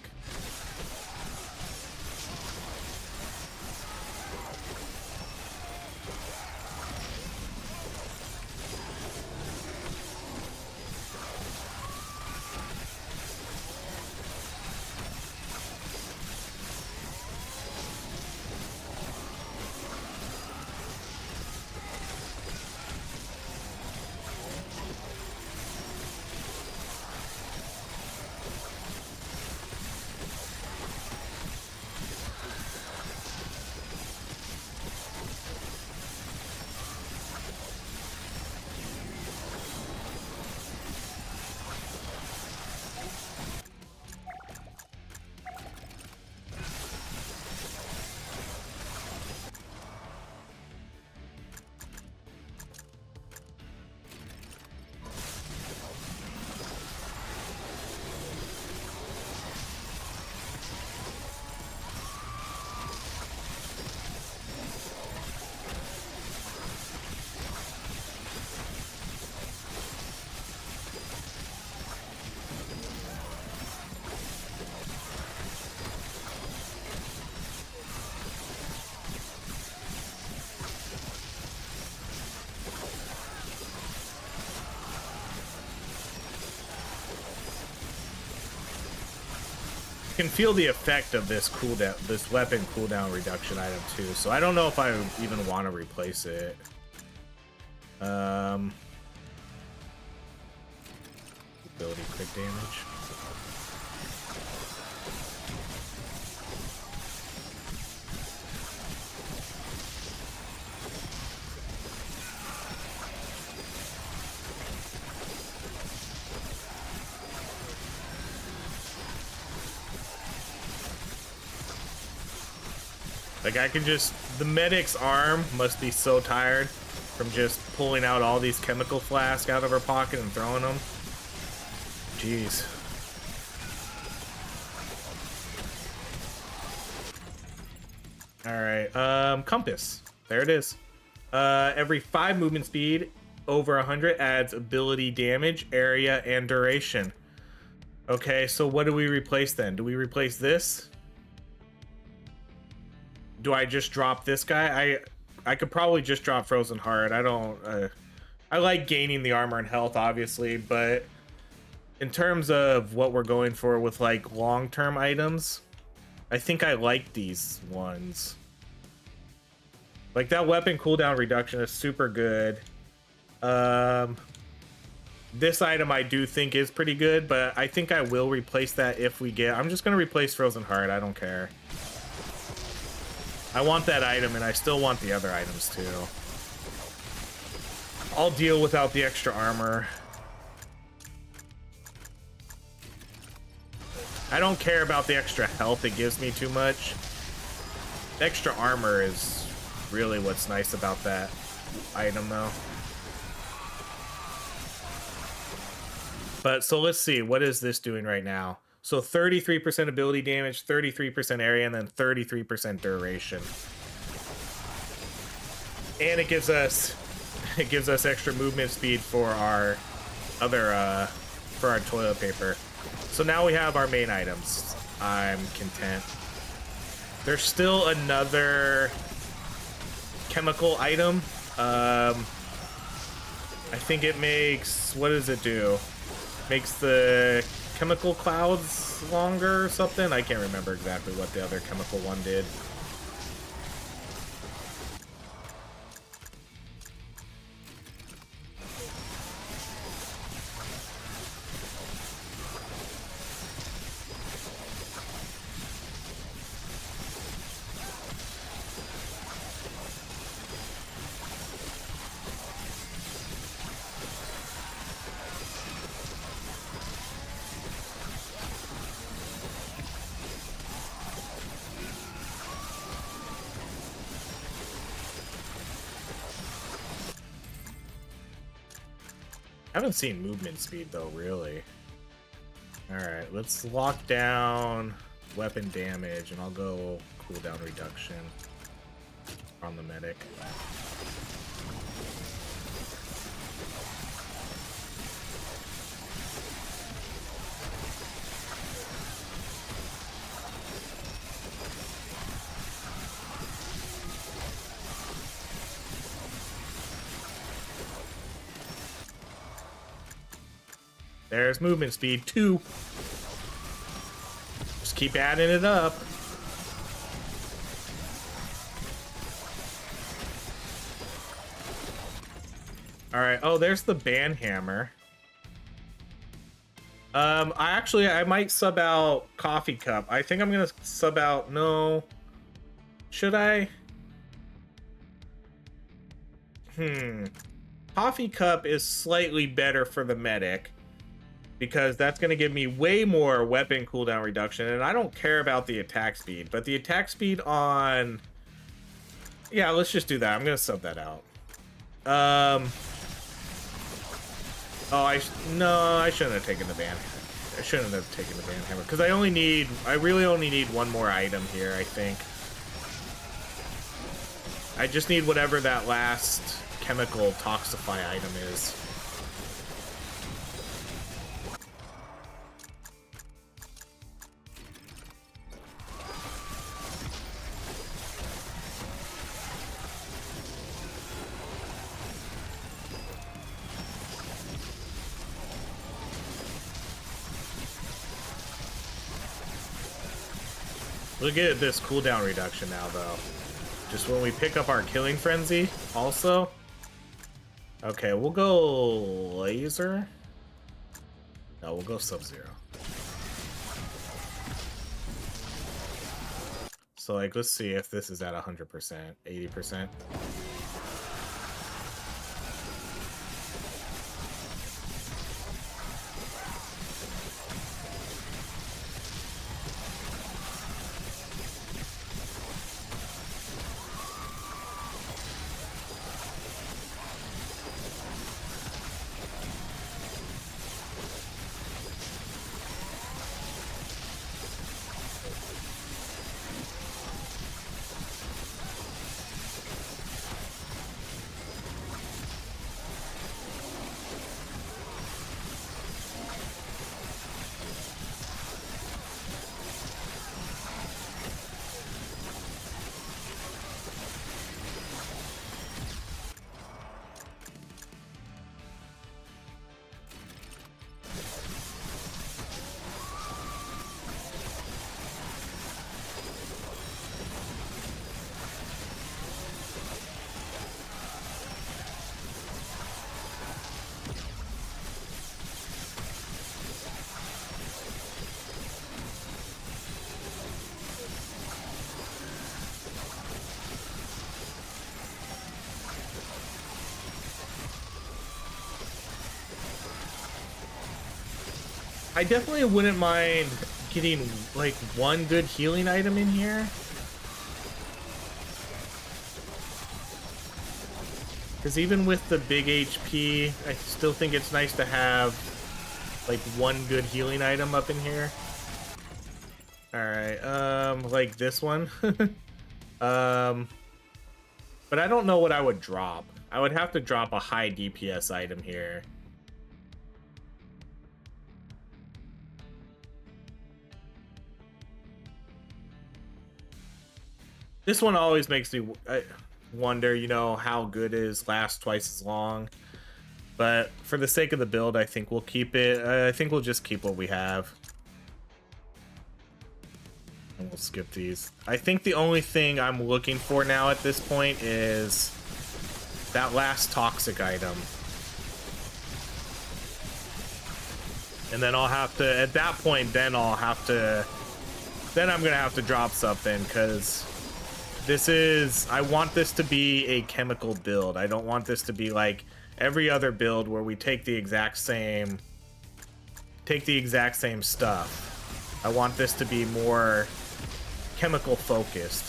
[SPEAKER 1] Can feel the effect of this cooldown, this weapon cooldown reduction item too. So I don't know if I even want to replace it. Ability crit damage. Like, I can just... The medic's arm must be so tired from just pulling out all these chemical flasks out of her pocket and throwing them. Jeez. Alright, compass. There it is. Every 5 movement speed over 100 adds ability damage, area, and duration. Okay, so what do we replace then? Do we replace this? Do I just drop this guy? I could probably just drop Frozen Heart. I don't... I like gaining the armor and health, obviously, but in terms of what we're going for with, like, long-term items, I think I like these ones. Like, that weapon cooldown reduction is super good. This item I do think is pretty good, but I think I will replace that if we get... I'm just going to replace Frozen Heart. I don't care. I want that item, and I still want the other items, too. I'll deal without the extra armor. I don't care about the extra health it gives me too much. The extra armor is really what's nice about that item, though. But, so let's see. What is this doing right now? So 33% ability damage, 33% area, and then 33% duration. And it gives us extra movement speed for our other for our toilet paper. So now we have our main items. I'm content. There's still another chemical item. I think it makes, what does it do? Makes the chemical clouds longer or something? I can't remember exactly what the other chemical one did. I haven't seen movement speed though, really. Alright, let's lock down weapon damage and I'll go cooldown reduction on the medic. There's movement speed 2. Just keep adding it up. All right. Oh, there's the band hammer. I might sub out coffee cup. I think I'm gonna sub out. No, should I? Coffee cup is slightly better for the medic because that's gonna give me way more weapon cooldown reduction, and I don't care about the attack speed. But the attack speed on, yeah, let's just do that. I'm gonna sub that out. Oh, I shouldn't have taken the band. I shouldn't have taken the band hammer because I really only need one more item here, I think. I just need whatever that last chemical toxify item is. Look at this cooldown reduction now, though. Just when we pick up our killing frenzy, also. Okay, we'll go laser. No, we'll go sub-zero. So, like, let's see if this is at 100%, 80%. I definitely wouldn't mind getting like one good healing item in here. Because even with the big HP, I still think it's nice to have like one good healing item up in here. Alright, like this one. But I don't know what I would drop. I would have to drop a high DPS item here. This one always makes me wonder, you know, how good is lasts twice as long. But for the sake of the build, I think we'll keep it. I think we'll just keep what we have. And we'll skip these. I think the only thing I'm looking for now at this point is that last toxic item. And then I'll have to, at that point, then I'm gonna have to drop something, because this is, I want this to be a chemical build. I don't want this to be like every other build where we take the exact same stuff. I want this to be more chemical focused.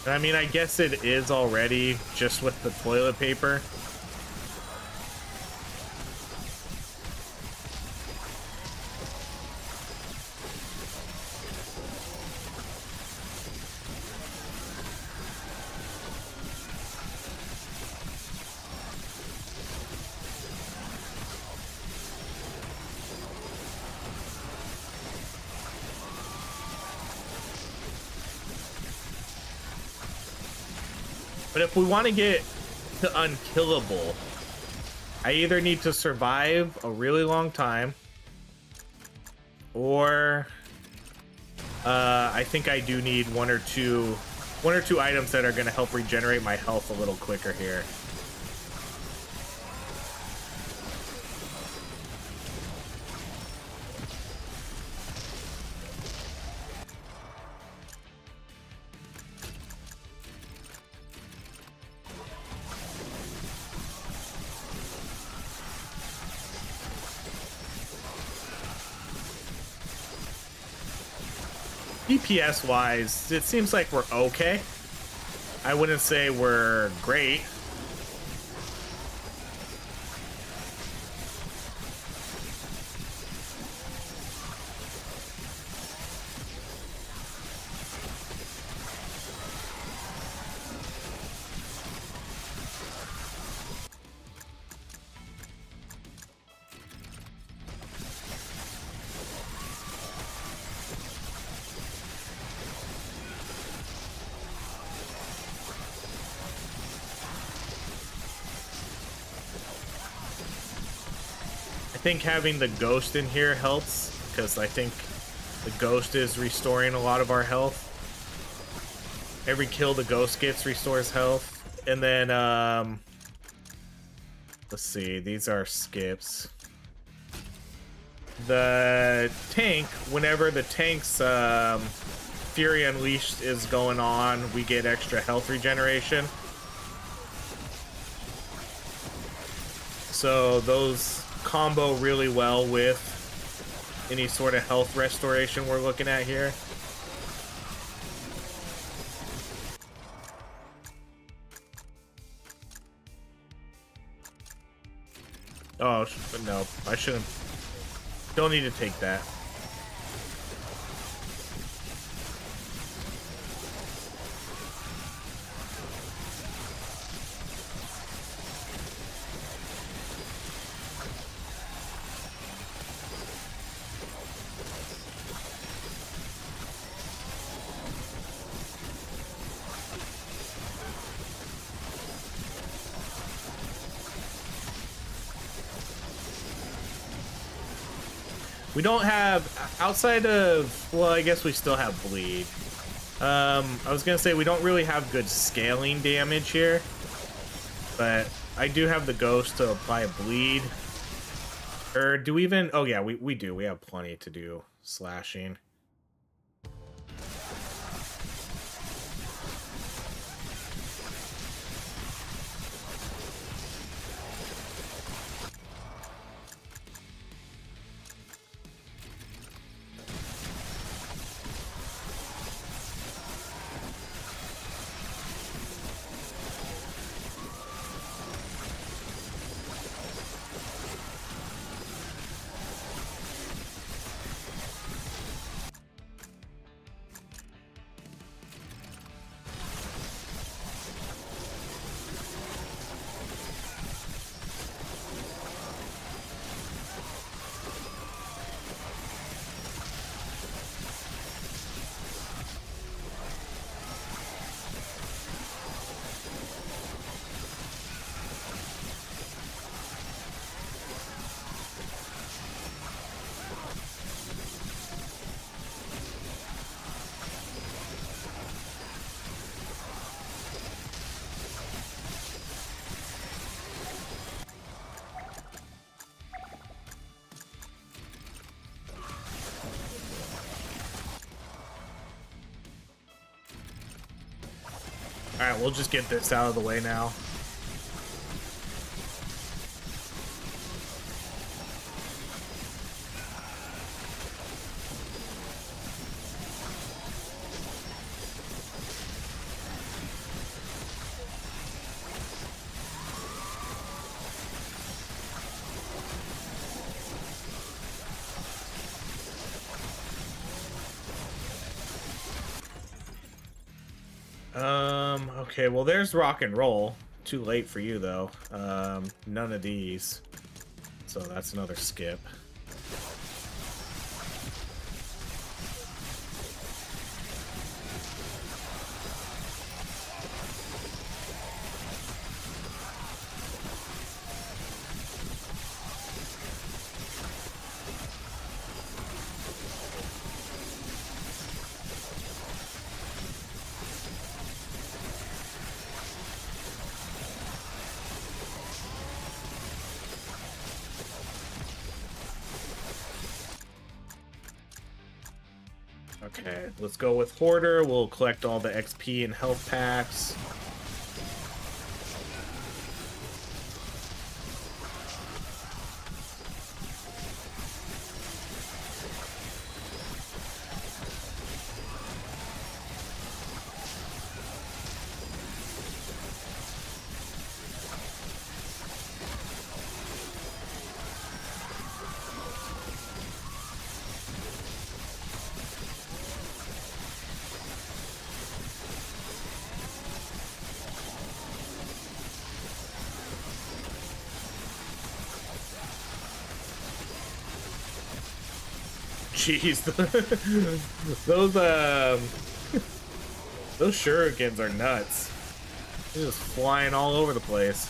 [SPEAKER 1] I mean, I guess it is already just with the toilet paper. But if we want to get to unkillable, I either need to survive a really long time, or I think I do need one or two items that are going to help regenerate my health a little quicker here. DPS wise, it seems like we're okay. I wouldn't say we're great. I think having the ghost in here helps, because I think the ghost is restoring a lot of our health. Every kill the ghost gets restores health. And then let's see, these are skips. The tank, whenever the tank's Fury Unleashed is going on, we get extra health regeneration. So those combo really well with any sort of health restoration we're looking at here. Oh, no, I shouldn't. Don't need to take that. We don't have, outside of, well, I guess we still have bleed. I was gonna say we don't really have good scaling damage here, but I do have the ghost to apply a bleed. Or do we even, oh yeah, we do. We have plenty to do slashing. Alright, we'll just get this out of the way now. Okay, well there's rock and roll. Too late for you though. None of these. So that's another skip. Okay, let's go with Hoarder. We'll collect all the XP and health packs. Jeez, those shurikens are nuts. They're just flying all over the place.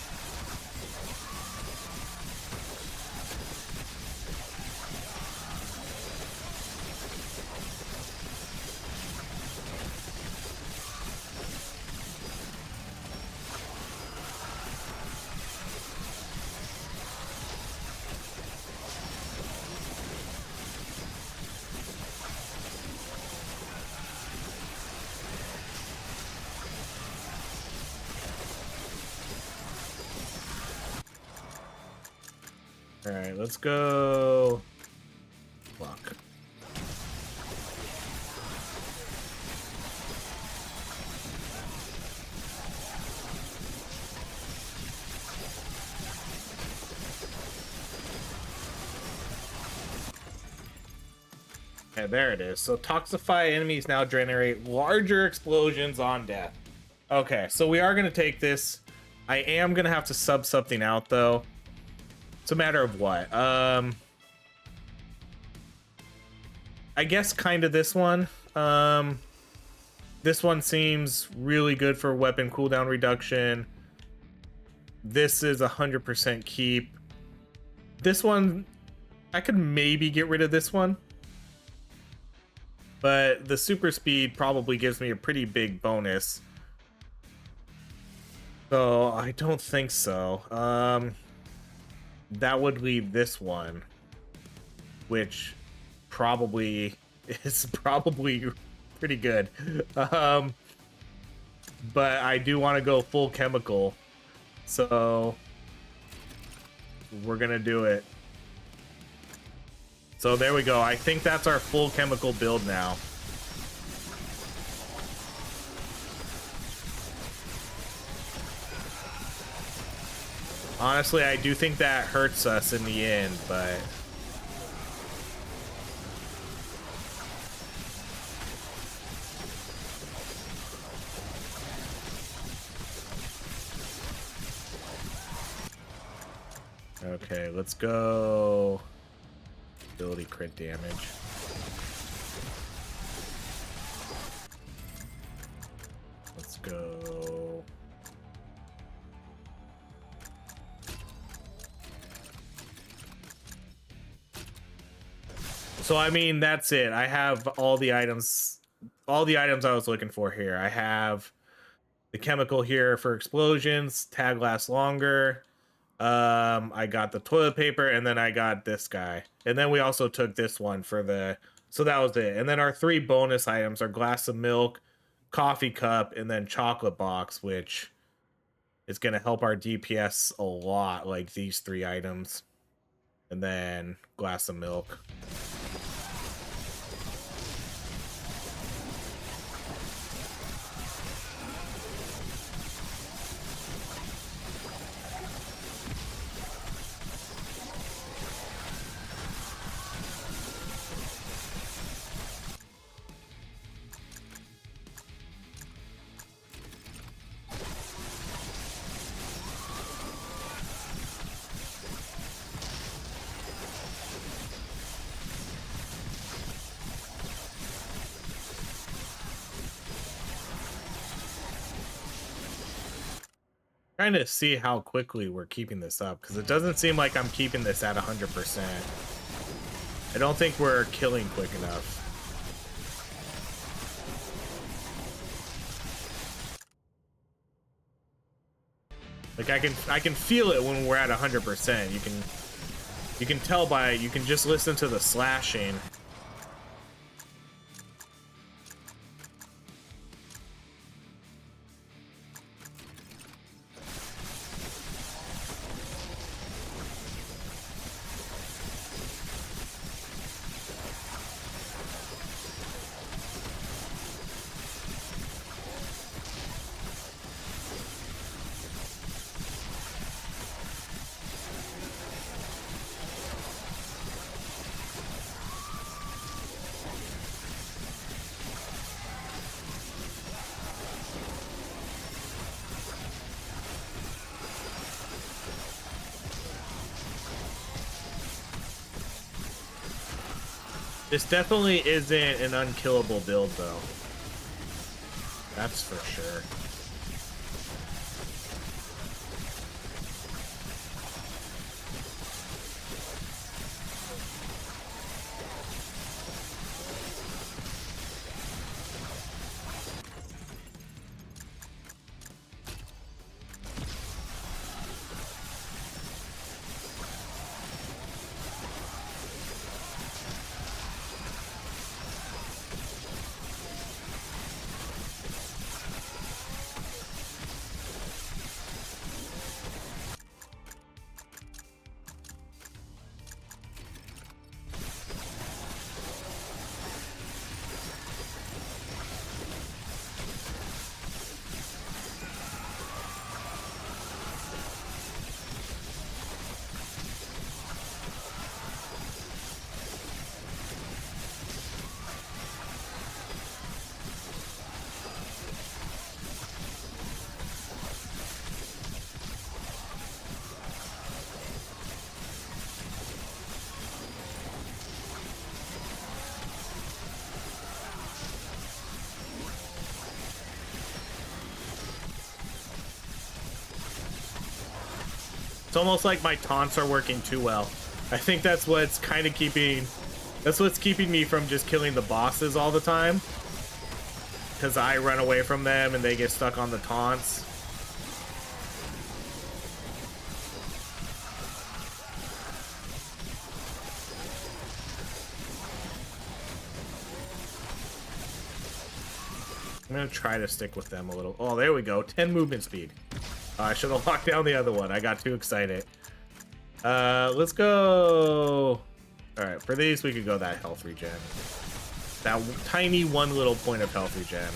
[SPEAKER 1] All right, let's go. Fuck. Okay, there it is. So toxify enemies now generate larger explosions on death. Okay, so we are gonna take this. I am gonna have to sub something out though. It's a matter of what. I guess kind of this one. This one seems really good for weapon cooldown reduction. This is 100% keep. This one, I could maybe get rid of this one. But the super speed probably gives me a pretty big bonus. So I don't think so. That would leave this one, which probably is pretty good. But I do want to go full chemical, so we're gonna do it. So there we go. I think that's our full chemical build now. Honestly, I do think that hurts us in the end, but... Okay, let's go. Ability crit damage. Let's go. So I mean, that's it. I have all the items I was looking for here. I have the chemical here for explosions, tag lasts longer. I got the toilet paper, and then I got this guy. And then we also took this one for the... So that was it. And then our 3 bonus items are glass of milk, coffee cup, and then chocolate box, which is going to help our DPS a lot, like these 3 items. And then glass of milk. Trying to see how quickly we're keeping this up, because it doesn't seem like I'm keeping this at 100%. I don't think we're killing quick enough. Like I can feel it when we're at 100%. You can tell by, you can just listen to the slashing. This definitely isn't an unkillable build, though. That's for sure. It's almost like my taunts are working too well. I think that's what's kind of keeping... That's what's keeping me from just killing the bosses all the time. Because I run away from them and they get stuck on the taunts. I'm going to try to stick with them a little. Oh, there we go. 10 movement speed. I should have locked down the other one. I got too excited. Let's go. All right, for these, we could go that health regen. That tiny one little point of health regen.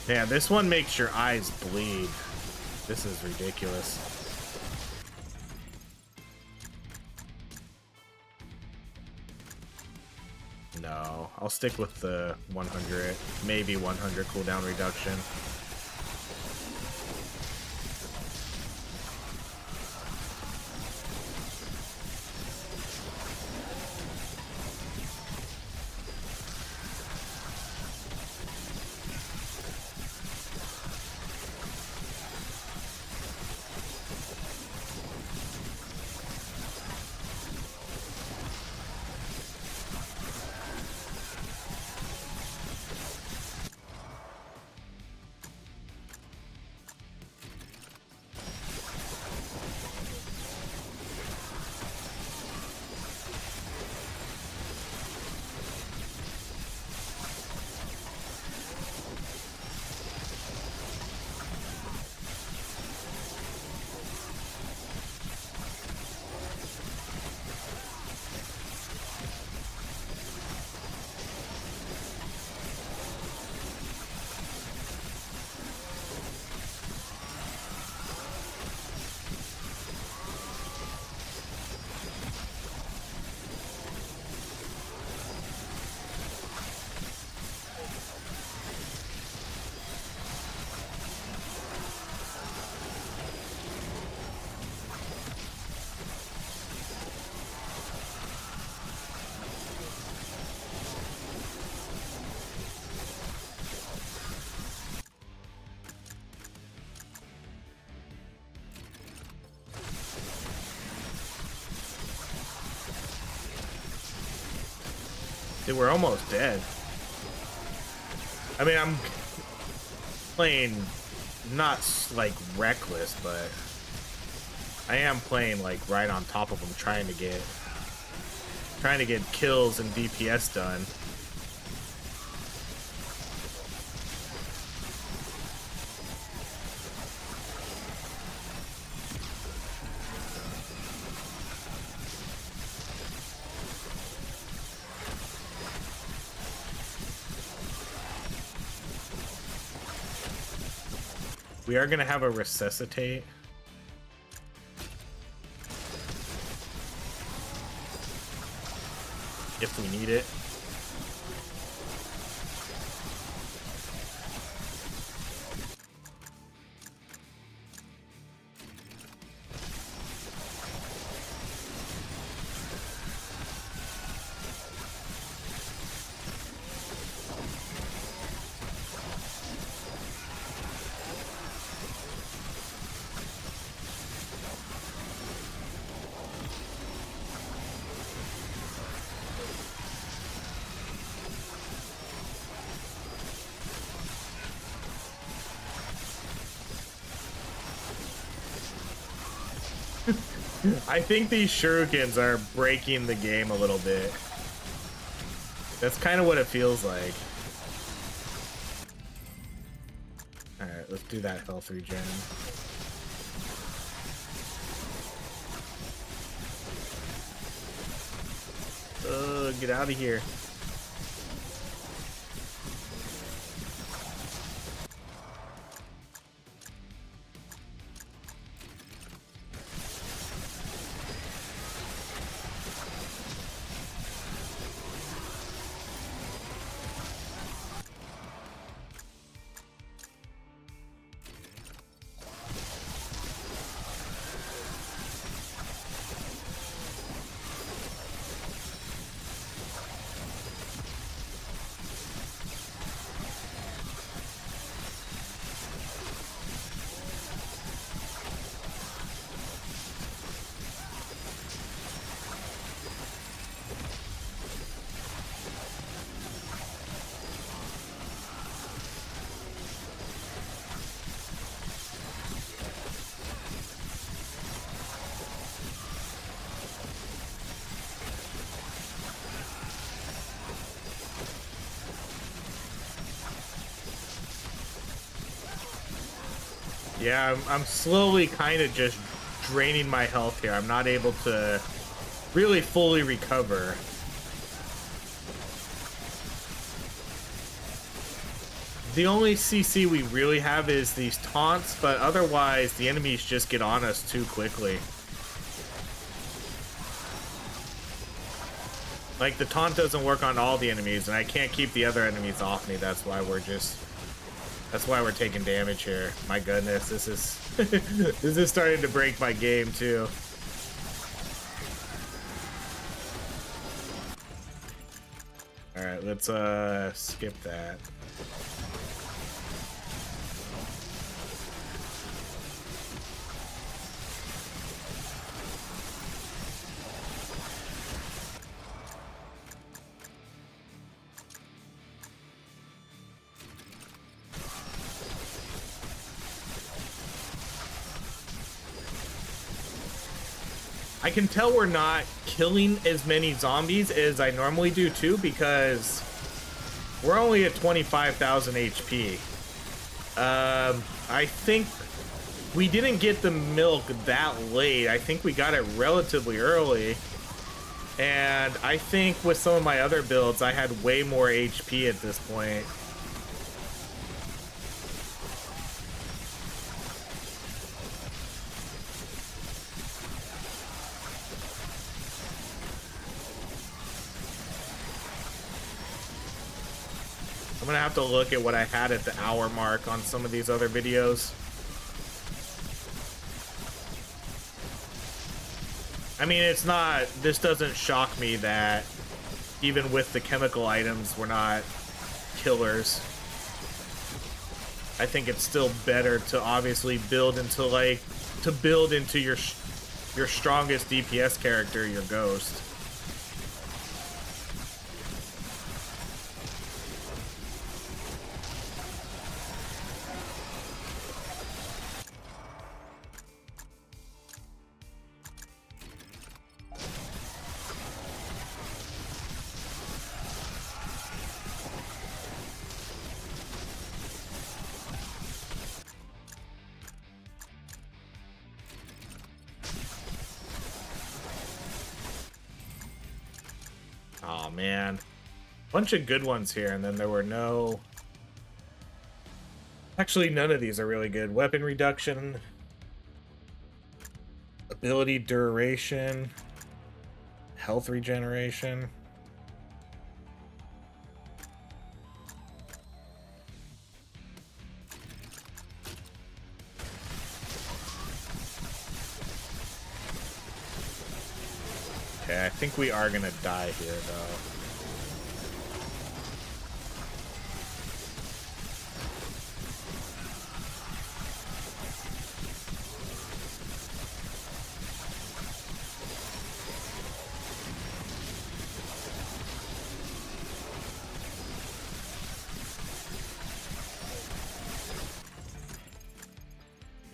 [SPEAKER 1] Yeah, this one makes your eyes bleed. This is ridiculous. No, I'll stick with the 100, maybe 100 cooldown reduction. Dude, we're almost dead. I mean, I'm playing not like reckless, but I am playing like right on top of them, trying to get kills and DPS done. We are gonna have a resuscitate. If we need it. I think these shurikens are breaking the game a little bit. That's kind of what it feels like. Alright, let's do that health regen. Get out of here. Yeah, I'm slowly kind of just draining my health here. I'm not able to really fully recover. The only CC we really have is these taunts, but otherwise the enemies just get on us too quickly. Like, the taunt doesn't work on all the enemies, and I can't keep the other enemies off me. That's why we're taking damage here. My goodness, this is this is starting to break my game too. All right, let's skip that. I can tell we're not killing as many zombies as I normally do too, because we're only at 25,000 HP. I think we didn't get the milk that late. I think we got it relatively early. And I think with some of my other builds, I had way more HP at this point. I'm gonna have to look at what I had at the hour mark on some of these other videos. I mean, it's not, this doesn't shock me that even with the chemical items, we're not killers. I think it's still better to obviously build into your strongest DPS character, your ghost. Oh man, bunch of good ones here, and then there were no Actually, none of these are really good. Weapon reduction, ability duration, health regeneration. Okay, I think we are gonna die here, though.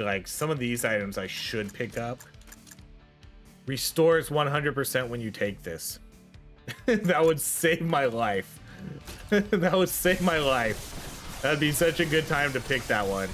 [SPEAKER 1] Like, some of these items I should pick up. Restores 100% when you take this. That would save my life. That would save my life. That'd be such a good time to pick that one.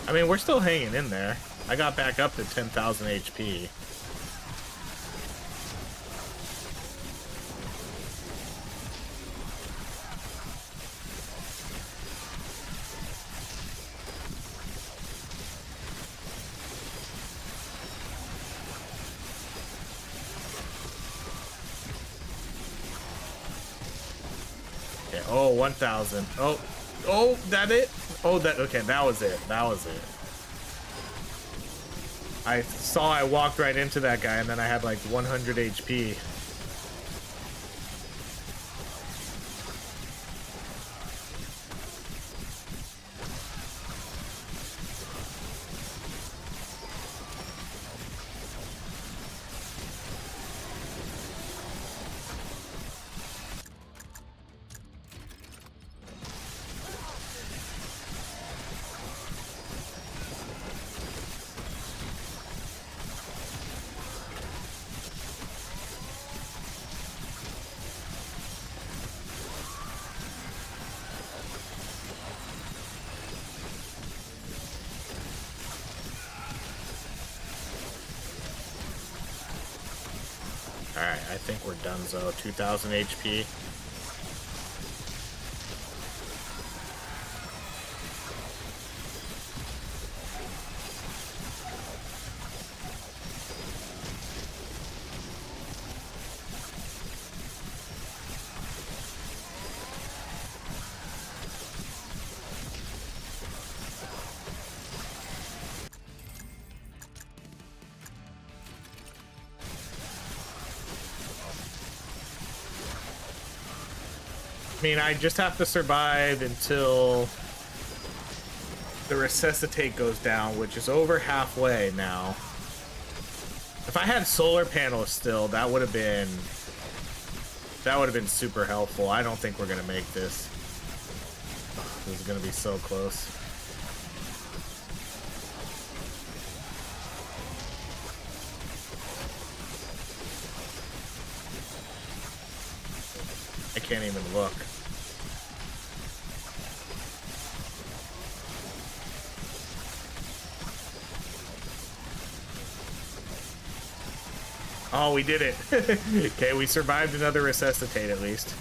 [SPEAKER 1] I mean, we're still hanging in there. I got back up to 10,000 HP. Okay, oh, 1,000. Oh, that it? Oh, that, okay, that was it. That was it. I saw I walked right into that guy and then I had like 100 HP. Alright, I think we're done, so 2,000 HP. I mean, I just have to survive until the resuscitate goes down, which is over halfway now. If I had solar panels still, that would have been super helpful. I don't think we're gonna make this. This is gonna be so close. I can't even look. Oh, we did it. Okay, we survived another resuscitate at least.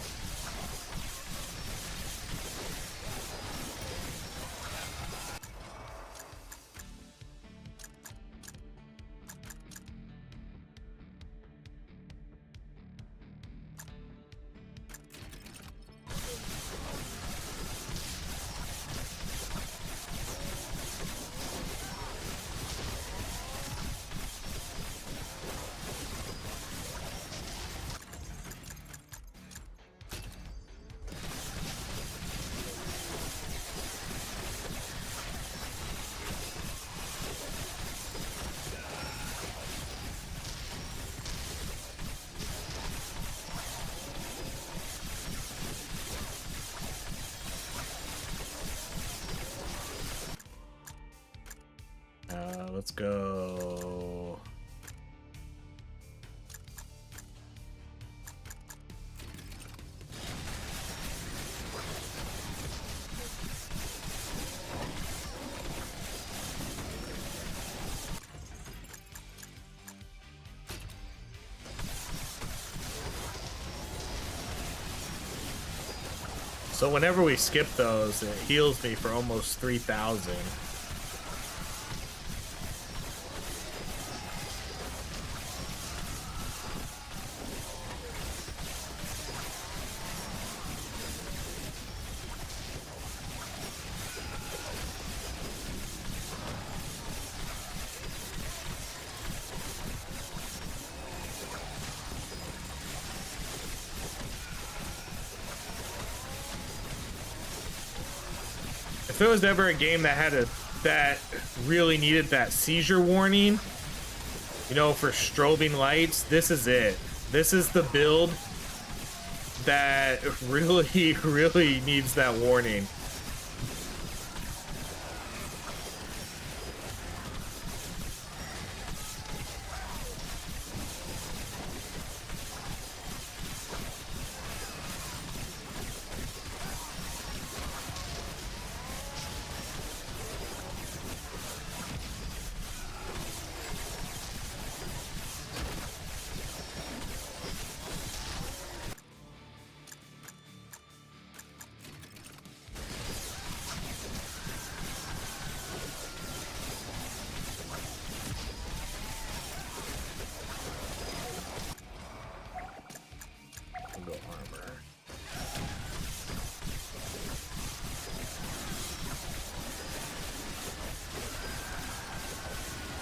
[SPEAKER 1] let's go. So whenever we skip those, it heals me for almost 3,000. If there was ever a game that had that really needed that seizure warning, you know, for strobing lights, this is it. This is the build that really needs that warning.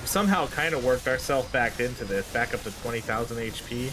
[SPEAKER 1] Somehow kind of worked ourselves back into this, back up to 20,000 HP.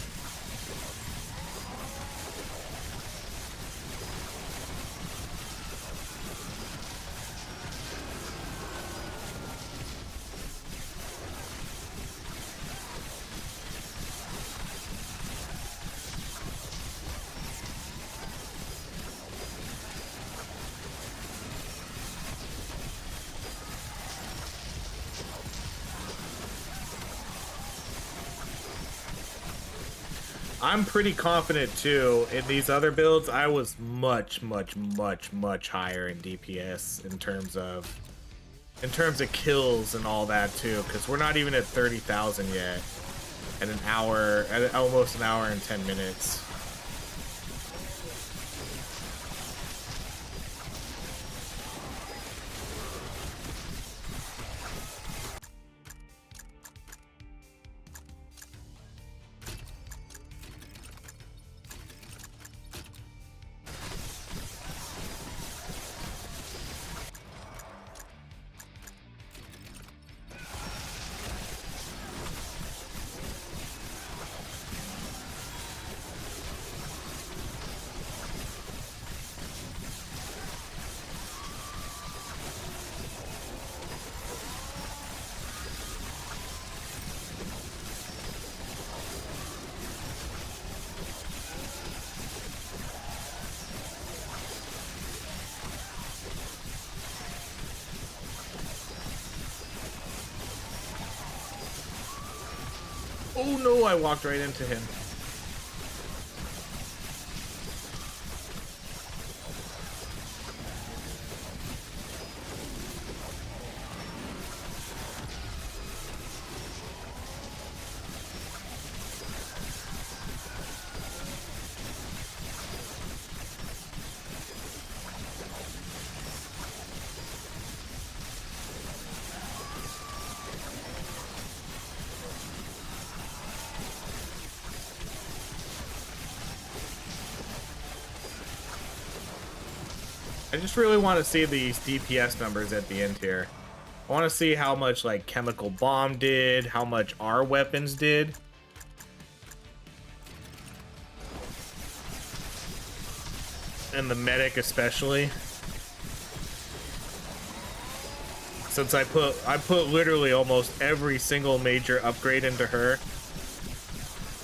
[SPEAKER 1] I'm pretty confident too in these other builds. I was much higher in DPS in terms of kills and all that too, because we're not even at 30,000 yet at an hour, at almost an hour and 10 minutes. Oh no, I walked right into him. I just really want to see these DPS numbers at the end here. I want to see how much like chemical bomb did, how much our weapons did. And the medic especially. Since I put literally almost every single major upgrade into her.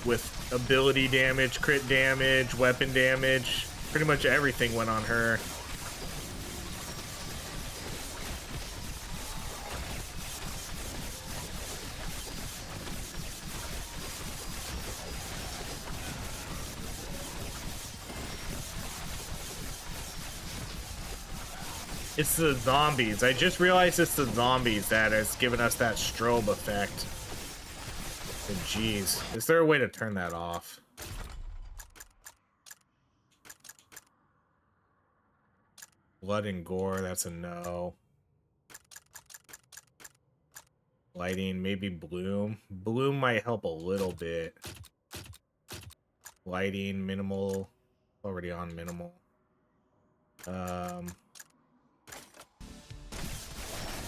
[SPEAKER 1] With ability damage, crit damage, weapon damage. Pretty much everything went on her. It's the zombies. I just realized it's the zombies that has given us that strobe effect. Oh, jeez. Is there a way to turn that off? Blood and gore, that's a no. Lighting, maybe bloom. Bloom might help a little bit. Lighting, minimal. Already on minimal.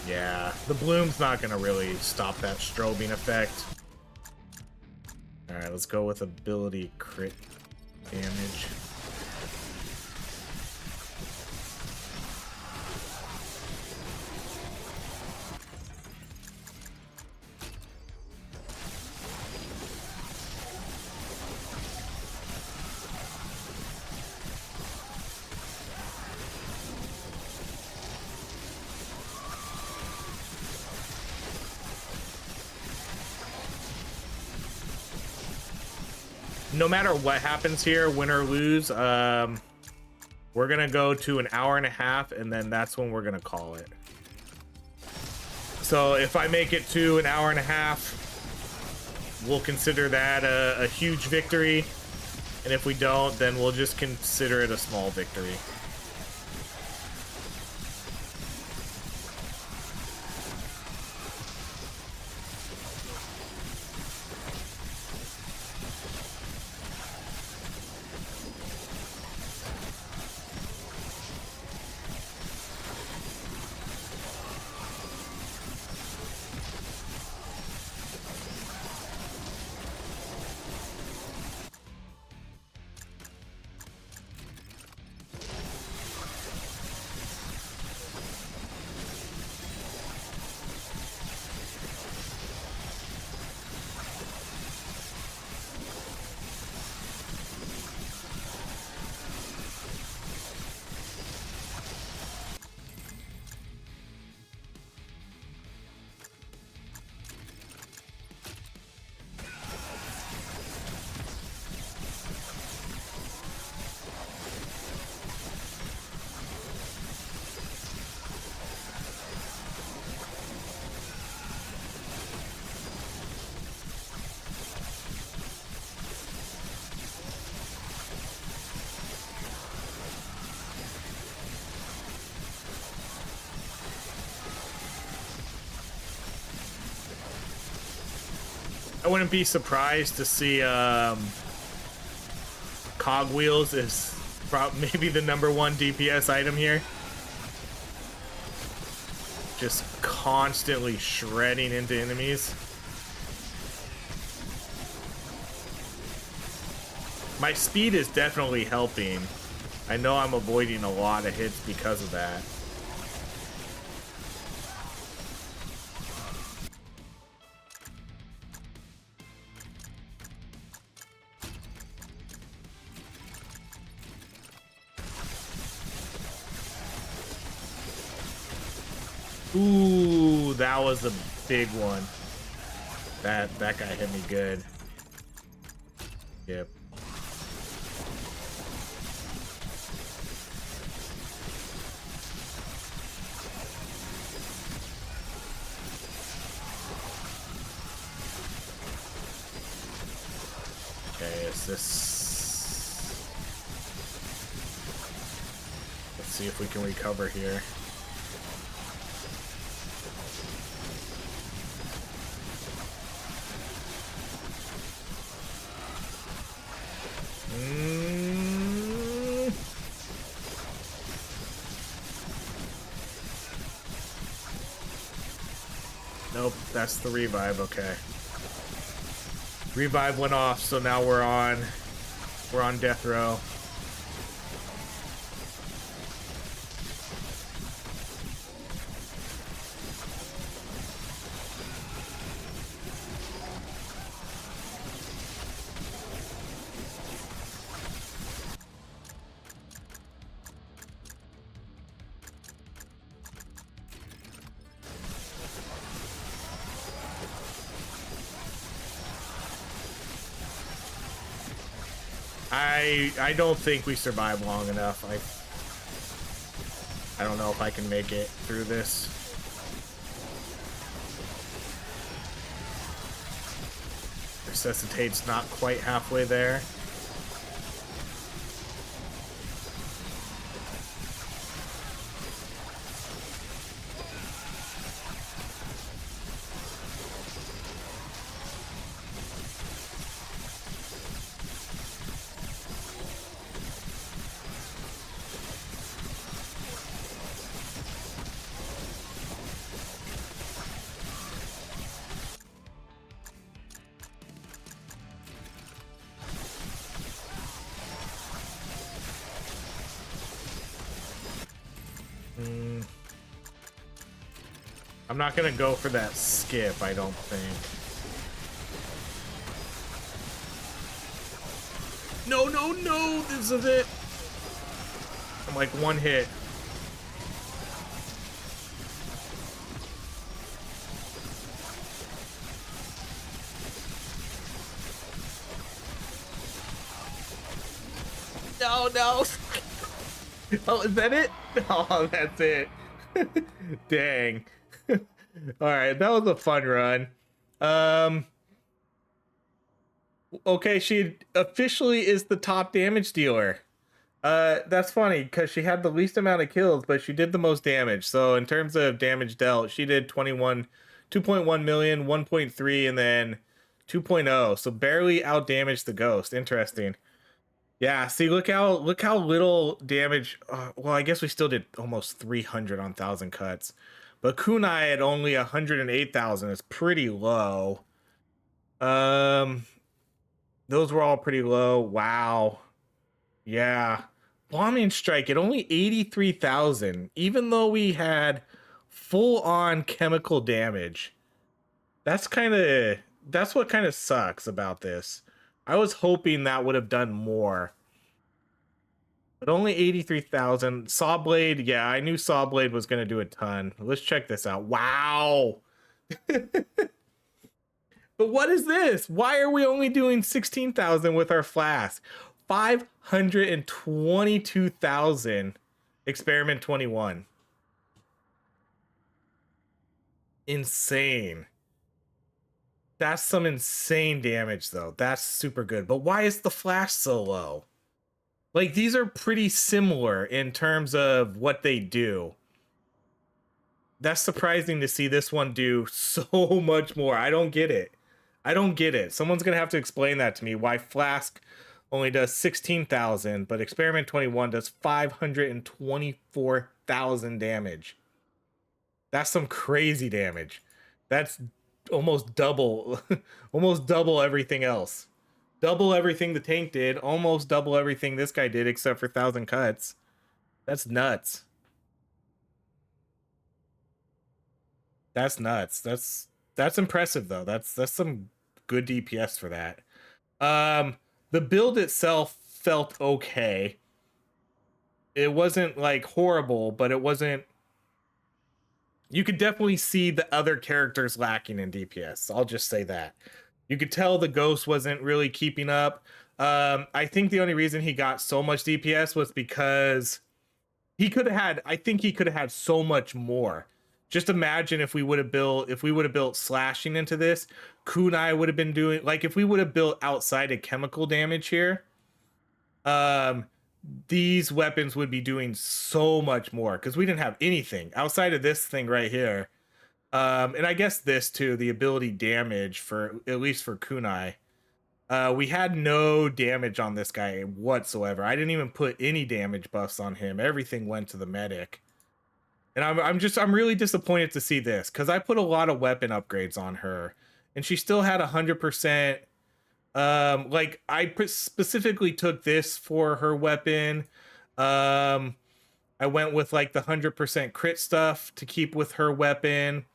[SPEAKER 1] Yeah, the bloom's not gonna really stop that strobing effect. Alright, let's go with ability crit damage. No matter what happens here, win or lose, we're gonna go to an hour and a half, and then that's when we're gonna call it. So if I make it to an hour and a half, we'll consider that a huge victory, and if we don't, then we'll just consider it a small victory. I wouldn't be surprised to see cogwheels is maybe the #1 DPS item here. Just constantly shredding into enemies. My speed is definitely helping. I know I'm avoiding a lot of hits because of that. Ooh, that was a big one. That guy hit me good. Yep. Okay, is this... Let's see if we can recover here. Nope, that's the revive, okay. Revive went off, so now we're on death row. I don't think we survived long enough. I don't know if I can make it through this. Resuscitate's not quite halfway there. I'm not gonna go for that skip, I don't think. No, no, no! This is it! I'm like one hit. No, no! Oh, is that it? Oh, that's it. Dang. All right, that was a fun run. Okay, she officially is the top damage dealer. That's funny because she had the least amount of kills, but she did the most damage. So in terms of damage dealt, she did 2.1 million, 1.3, and then 2.0. So barely out damaged the ghost. Interesting. Yeah, see, look how little damage. Well, I guess we still did almost 300 on 1,000 cuts, but Kunai at only 108,000 is pretty low. Those were all pretty low. Wow. Yeah, bombing strike at only 83,000, even though we had full on chemical damage. That's what kind of sucks about this. I was hoping that would have done more. But only 83,000. Sawblade, yeah, I knew Sawblade was going to do a ton. Let's check this out. Wow. But what is this? Why are we only doing 16,000 with our flask? 522,000. Experiment 21. Insane. That's some insane damage, though. That's super good. But why is the flash so low? Like, these are pretty similar in terms of what they do. That's surprising to see this one do so much more. I don't get it. I don't get it. Someone's going to have to explain that to me. Why Flask only does 16,000, but Experiment 21 does 524,000 damage. That's some crazy damage. That's almost double, almost double everything else. Double everything the tank did, almost double everything this guy did, except for 1,000 cuts. That's nuts. That's nuts. That's impressive though. That's some good DPS for that. The build itself felt okay. It wasn't like horrible, but it wasn't. You could definitely see the other characters lacking in DPS. I'll just say that. You could tell the ghost wasn't really keeping up. I think the only reason he got so much DPS was because he could have had. I think he could have had so much more. Just imagine if we would have built slashing into this, Kunai would have been doing, like, if we would have built outside of chemical damage here, these weapons would be doing so much more because we didn't have anything outside of this thing right here. And I guess this too, the ability damage for, at least for Kunai. We had no damage on this guy whatsoever. I didn't even put any damage buffs on him. Everything went to the medic. And I'm really disappointed to see this because I put a lot of weapon upgrades on her and she still had 100%. Like I specifically took this for her weapon. I went with like the 100% crit stuff to keep with her weapon.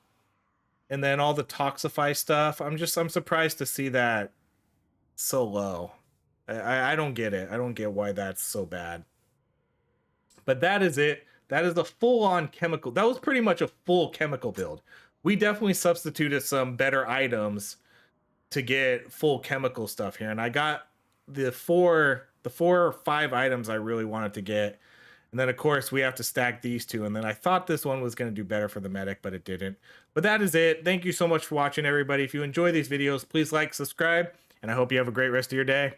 [SPEAKER 1] And then all the Toxify stuff. I'm surprised to see that so low. I don't get it. I don't get why that's so bad. But that is it. That is the full-on chemical. That was pretty much a full chemical build. We definitely substituted some better items to get full chemical stuff here. And I got the four or five items I really wanted to get. And then, of course, we have to stack these two. And then I thought this one was going to do better for the medic, but it didn't. But that is it. Thank you so much for watching, everybody. If you enjoy these videos, please like, subscribe, and I hope you have a great rest of your day.